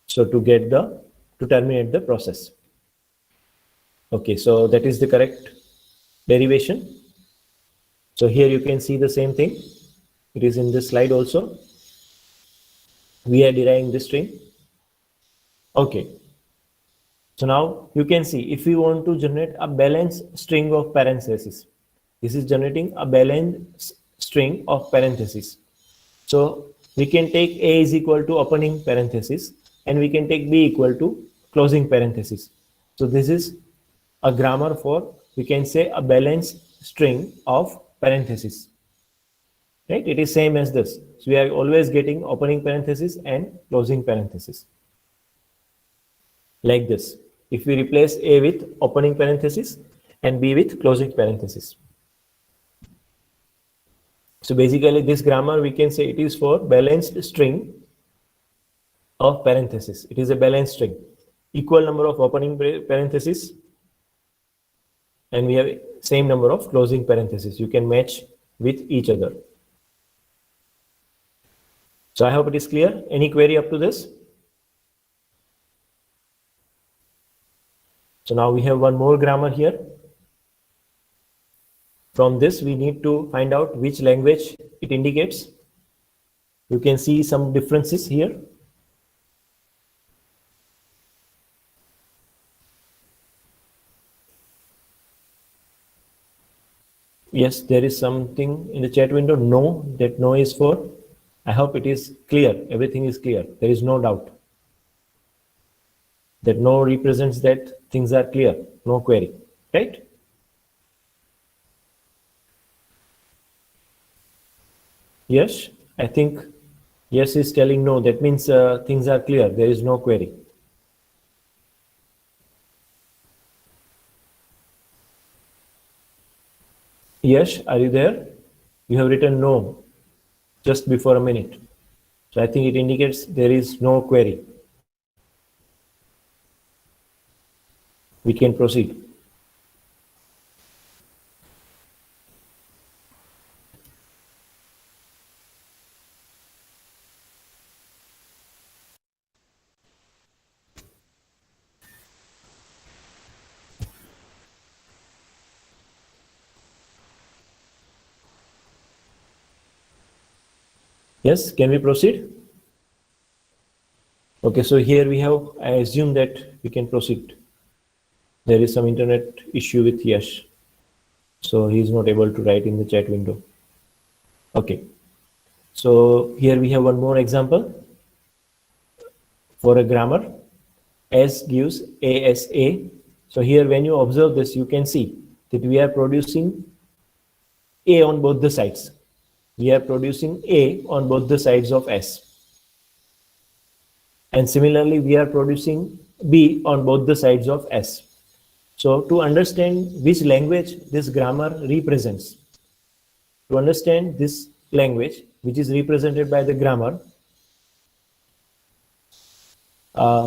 So to terminate the process. Okay, so that is the correct derivation. So here you can see the same thing. It is in this slide also. We are deriving this string. Okay. So now you can see if we want to generate a balanced string of parentheses, this is generating a balanced string of parentheses. So we can take A is equal to opening parenthesis and we can take B equal to closing parenthesis. So this is a grammar for, we can say, a balanced string of parentheses. Right? It is same as this. So we are always getting opening parenthesis and closing parenthesis. Like this. If we replace A with opening parenthesis and B with closing parenthesis. So basically this grammar we can say it is for balanced string of parenthesis. It is a balanced string. Equal number of opening parentheses and we have same number of closing parentheses. You can match with each other. So I hope it is clear. Any query up to this? So now we have one more grammar here. From this, we need to find out which language it indicates. You can see some differences here. Yes, there is something in the chat window. No, that no is for. I hope it is clear. Everything is clear. There is no doubt. That no represents that things are clear. No query. Right? Yes, I think yes is telling no. That means things are clear. There is no query. Yes, are you there? You have written no just before a minute. So I think it indicates there is no query. We can proceed. Yes, can we proceed? Okay, so here we have, I assume that we can proceed. There is some internet issue with Yash. So he is not able to write in the chat window. Okay, so here we have one more example for a grammar. S gives ASA. So here when you observe this, you can see that we are producing A on both the sides. We are producing A on both the sides of S. And similarly, we are producing B on both the sides of S. So to understand which language this grammar represents, to understand this language which is represented by the grammar,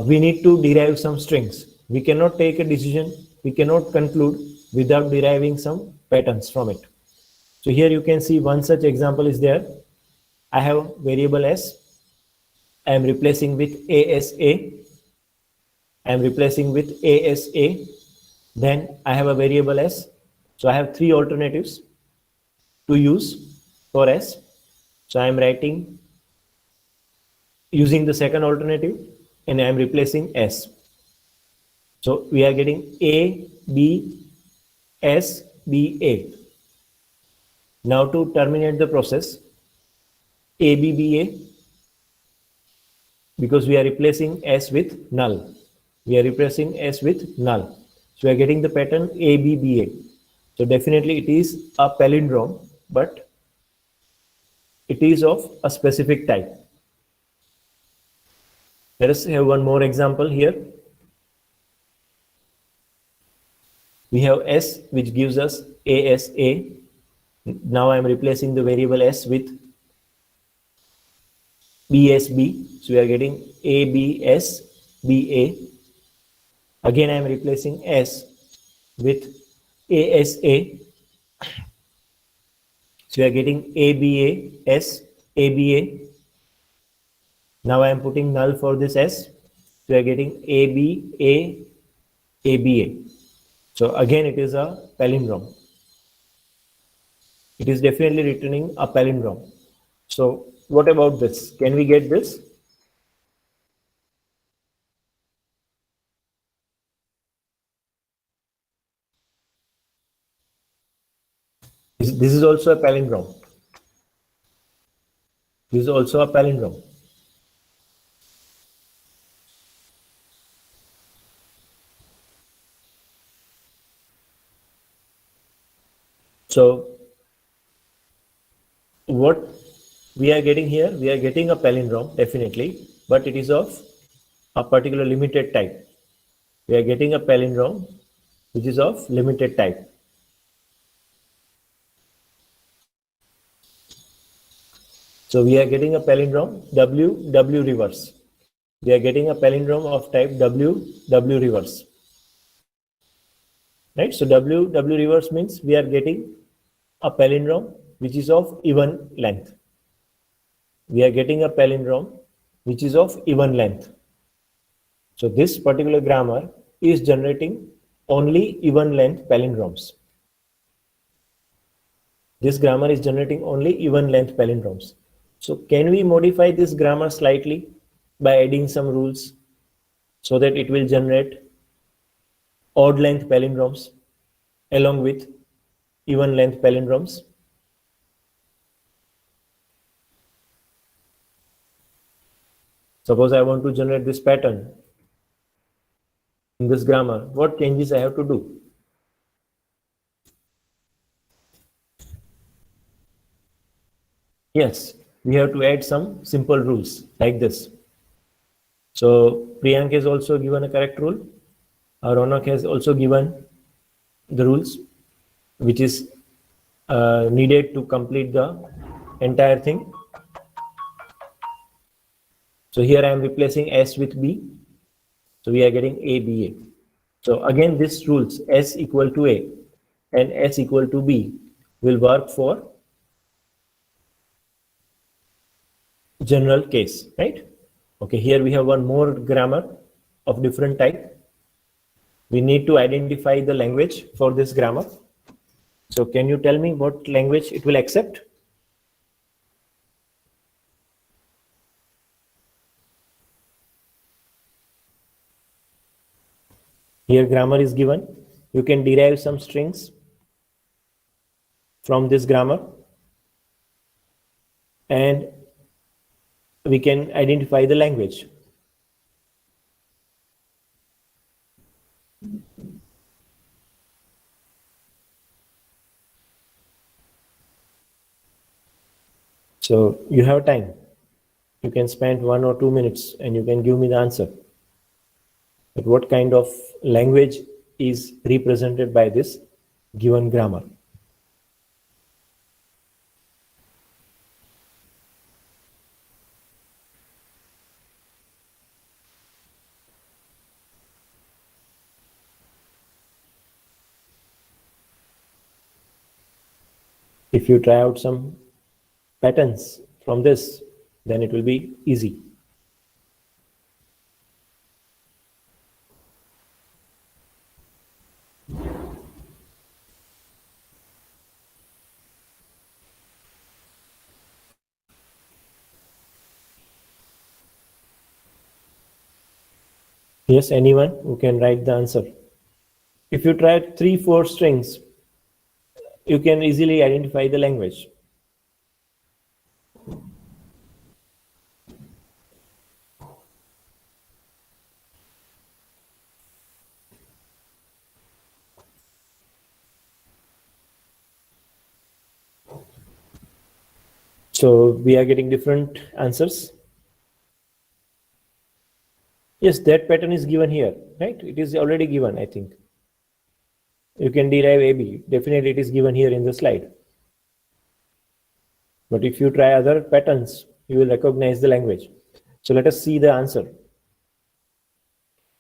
we need to derive some strings. We cannot take a decision, we cannot conclude without deriving some patterns from it. So here you can see one such example is there. I have variable S. I am replacing with ASA. I am replacing with ASA. Then I have a variable S. So I have three alternatives to use for S. So I am writing using the second alternative and I am replacing S. So we are getting A, B, S, B, A. Now to terminate the process, A, B, B, A, because we are replacing S with null. We are replacing S with null. So we are getting the pattern A, B, B, A. So definitely it is a palindrome, but it is of a specific type. Let us have one more example here. We have S which gives us ASA. Now I am replacing the variable S with BSB. So we are getting ABS, BA. Again, I am replacing S with ASA. So we are getting ABA, S, ABA. Now I am putting null for this S. So we are getting ABA, ABA. So again, it is a palindrome. It is definitely returning a palindrome. So what about this? Can we get this? This is also a palindrome. This is also a palindrome. So what we are getting here, we are getting a palindrome definitely, but it is of a particular limited type. We are getting a palindrome which is of limited type. So we are getting a palindrome W, W reverse. We are getting a palindrome of type W, W reverse. Right? So W, W reverse means we are getting a palindrome which is of even length. We are getting a palindrome which is of even length. So this particular grammar is generating only even length palindromes. This grammar is generating only even length palindromes. So can we modify this grammar slightly by adding some rules so that it will generate odd length palindromes along with even length palindromes? Suppose I want to generate this pattern in this grammar. What changes I have to do? Yes, we have to add some simple rules like this. So Priyank has also given a correct rule. Ronak has also given the rules which is needed to complete the entire thing. So here I am replacing S with B. So we are getting ABA. So again, this rules S equal to A and S equal to B will work for general case, right? Okay, here we have one more grammar of different type. We need to identify the language for this grammar. So can you tell me what language it will accept? Here grammar is given. You can derive some strings from this grammar and we can identify the language. So you have time. You can spend 1 or 2 minutes and you can give me the answer. But what kind of language is represented by this given grammar? If you try out some patterns from this, then it will be easy. Yes, anyone who can write the answer. If you try 3-4 strings, you can easily identify the language. So we are getting different answers. Yes, that pattern is given here, right? It is already given, I think. You can derive AB. Definitely it is given here in the slide. But if you try other patterns, you will recognize the language. So let us see the answer.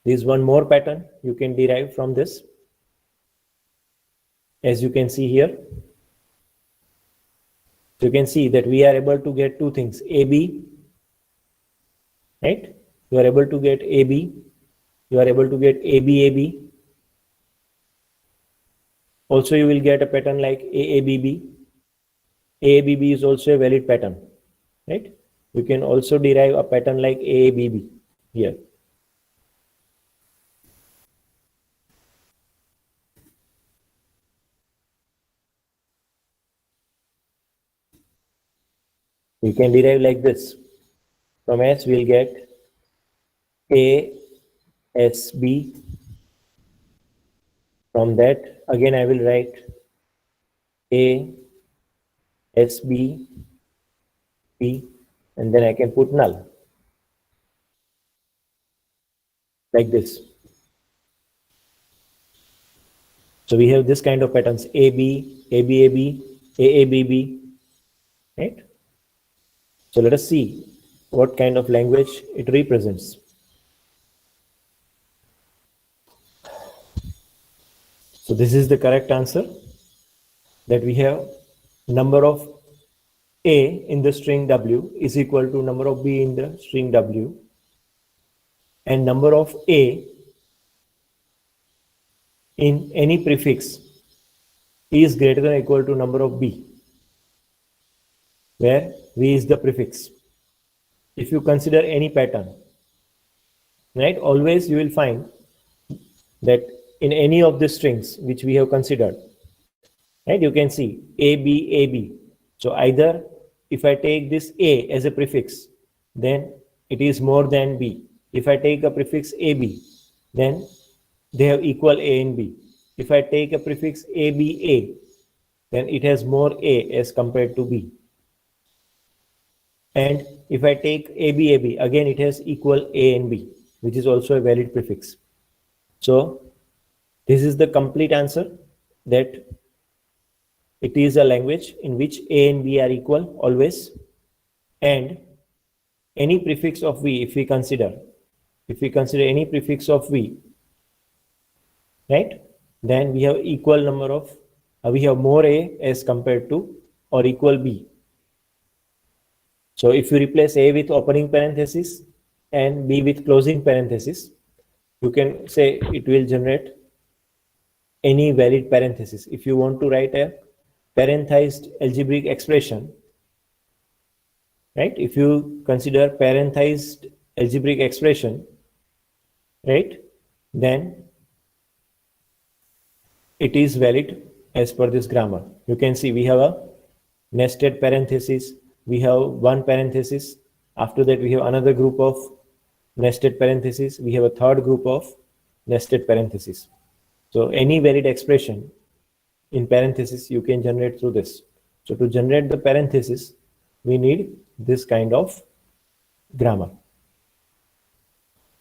There is one more pattern you can derive from this. As you can see here, you can see that we are able to get two things, AB, right? You are able to get AB, you are able to get ABAB. Also, you will get a pattern like AABB. AABB is also a valid pattern, right? You can also derive a pattern like AABB here. We can derive like this. From S, we'll get ASB. From that, again, I will write ASB, B, and then I can put null. Like this. So we have this kind of patterns, AB, ABAB, AABB, right? So let us see what kind of language it represents. So this is the correct answer, that we have number of A in the string W is equal to number of B in the string W, and number of A in any prefix is greater than or equal to number of B, where V is the prefix. If you consider any pattern, right, always you will find that in any of the strings which we have considered, right, you can see A, B, A, B. So either if I take this A as a prefix, then it is more than B. If I take a prefix AB, then they have equal A and B. If I take a prefix ABA, then it has more A as compared to B. And if I take ABAB, again it has equal A and B, which is also a valid prefix. So this is the complete answer, that it is a language in which A and B are equal always, and any prefix of V, if we consider any prefix of V, right, then we have equal number of, we have more A as compared to or equal B. So if you replace A with opening parenthesis and B with closing parenthesis, you can say it will generate any valid parenthesis. If you want to write a parenthesized algebraic expression, right, if you consider parenthesized algebraic expression, right, then it is valid as per this grammar. You can see we have a nested parenthesis, we have one parenthesis, after that we have another group of nested parentheses, we have a third group of nested parentheses. So any valid expression in parentheses you can generate through this. So to generate the parenthesis, we need this kind of grammar.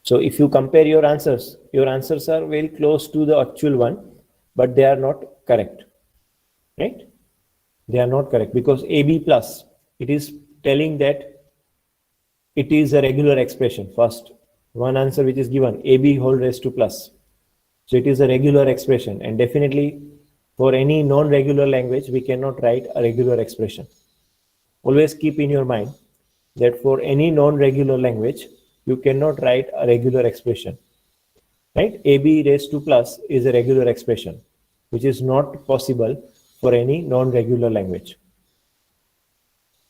So if you compare your answers are very close to the actual one, but they are not correct, right? They are not correct because AB plus, it is telling that it is a regular expression. First, one answer which is given, AB whole raised to plus. So it is a regular expression, and definitely for any non-regular language, we cannot write a regular expression. Always keep in your mind that for any non-regular language, you cannot write a regular expression, right? AB raised to plus is a regular expression, which is not possible for any non-regular language.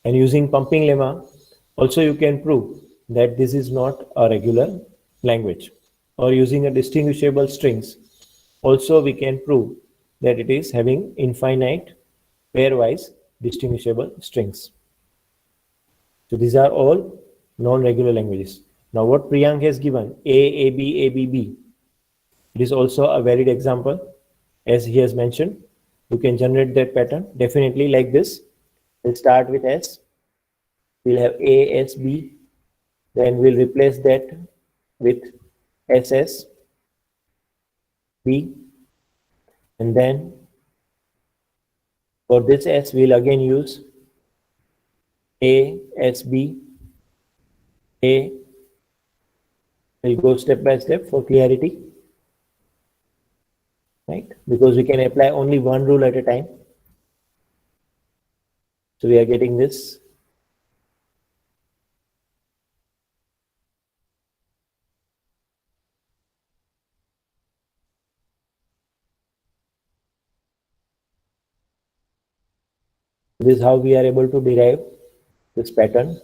And using pumping lemma, also you can prove that this is not a regular language. Or using a distinguishable strings, also we can prove that it is having infinite pairwise distinguishable strings. So these are all non-regular languages. Now what Priyank has given, A, B, B, it is also a valid example. As he has mentioned, you can generate that pattern definitely like this. We'll start with S, we'll have A, S, B, then we'll replace that with SS, B, and then for this S, we'll again use A, S, B, A, I'll go step by step for clarity, right? Because we can apply only one rule at a time. So we are getting this. This is how we are able to derive this pattern.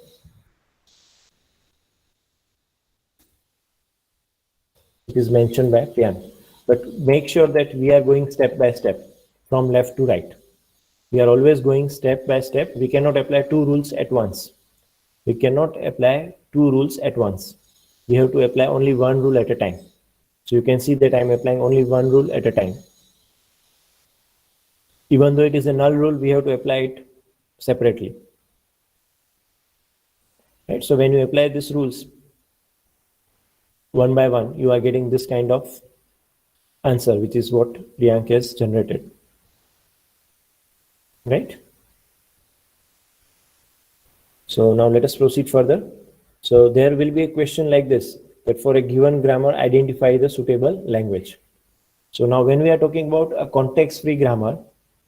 It is mentioned by Priyan. But make sure that we are going step by step from left to right. We are always going step by step. We cannot apply two rules at once. We cannot apply two rules at once. We have to apply only one rule at a time. So you can see that I'm applying only one rule at a time. Even though it is a null rule, we have to apply it separately. Right? So when you apply these rules one by one, you are getting this kind of answer, which is what Priyank has generated. Right? So now let us proceed further. So there will be a question like this, that for a given grammar, identify the suitable language. So now when we are talking about a context-free grammar,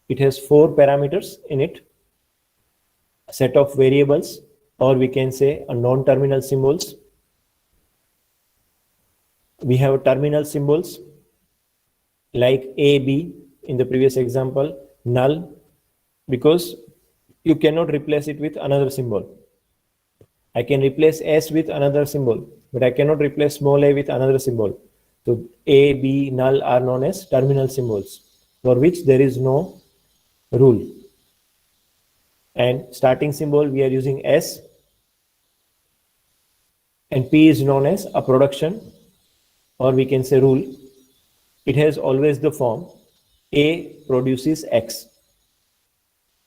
it has 4 parameters in it, a set of variables, or we can say a non-terminal symbols. We have terminal symbols like A, B in the previous example, null, because you cannot replace it with another symbol. I can replace S with another symbol, but I cannot replace small a with another symbol. So A, B, null are known as terminal symbols, for which there is no rule. And starting symbol, we are using S, and P is known as a production, or we can say rule. It has always the form A produces X,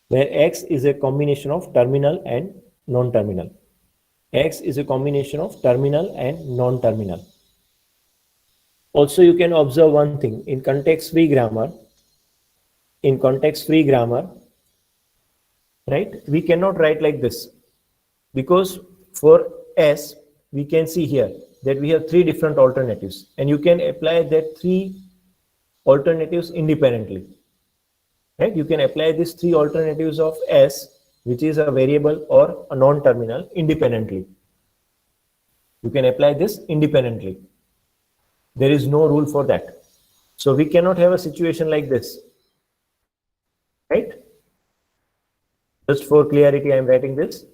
where X is a combination of terminal and non-terminal. X is a combination of terminal and non-terminal. Also, you can observe one thing in context-free grammar. In context-free grammar, right, we cannot write like this, because for S, we can see here that we have 3 different alternatives, and you can apply that 3 alternatives independently. Right? You can apply these 3 alternatives of S, which is a variable or a non-terminal, independently. You can apply this independently. There is no rule for that. So we cannot have a situation like this. Right? Just for clarity, I am writing this.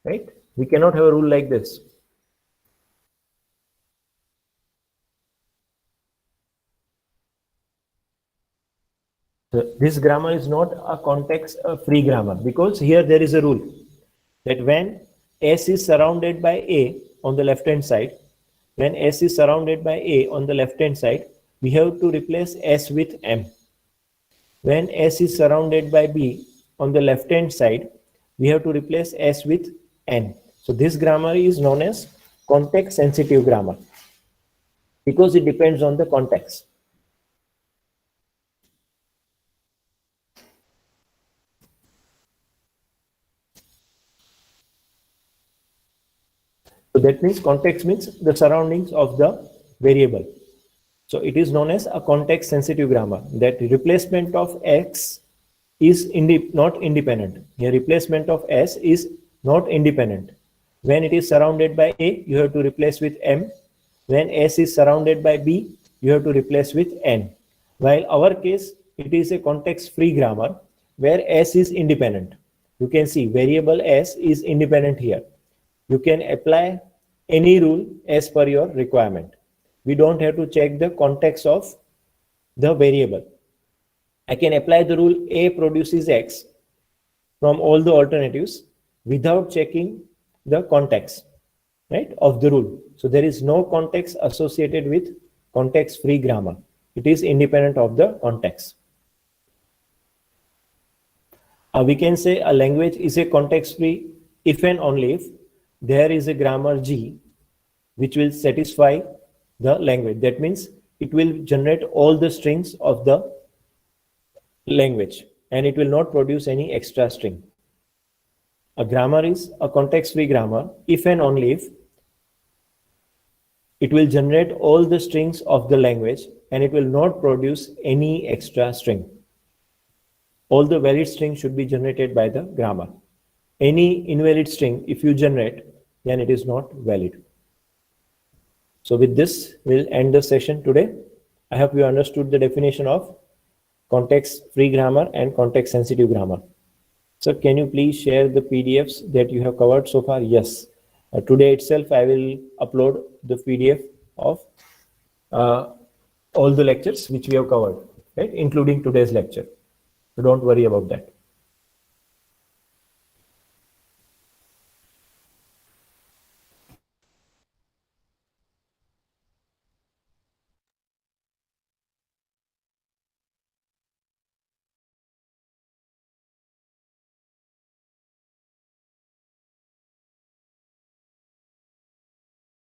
Right? We cannot have a rule like this. So this grammar is not a context-free grammar, because here there is a rule that when S is surrounded by A on the left-hand side, when S is surrounded by A on the left-hand side, we have to replace S with M. When S is surrounded by B on the left-hand side, we have to replace S with N. So this grammar is known as context-sensitive grammar, because it depends on the context. So that means context means the surroundings of the variable. So it is known as a context sensitive grammar, that replacement of X is not independent. The replacement of S is not independent. When it is surrounded by A, you have to replace with M. When S is surrounded by B, you have to replace with N. While our case, it is a context free grammar where S is independent. You can see variable S is independent here. You can apply any rule as per your requirement. We don't have to check the context of the variable. I can apply the rule A produces X from all the alternatives without checking the context, right, of the rule. So there is no context associated with context-free grammar. It is independent of the context. We can say a language is a context-free if and only if there is a grammar G which will satisfy the language. That means it will generate all the strings of the language and it will not produce any extra string. A grammar is a context-free grammar if and only if it will generate all the strings of the language and it will not produce any extra string. All the valid strings should be generated by the grammar. Any invalid string, if you generate, then it is not valid. So with this, we'll end the session today. I hope you understood the definition of context-free grammar and context-sensitive grammar. So can you please share the PDFs that you have covered so far? Yes. Today itself, I will upload the PDF of all the lectures which we have covered, right, including today's lecture. So don't worry about that.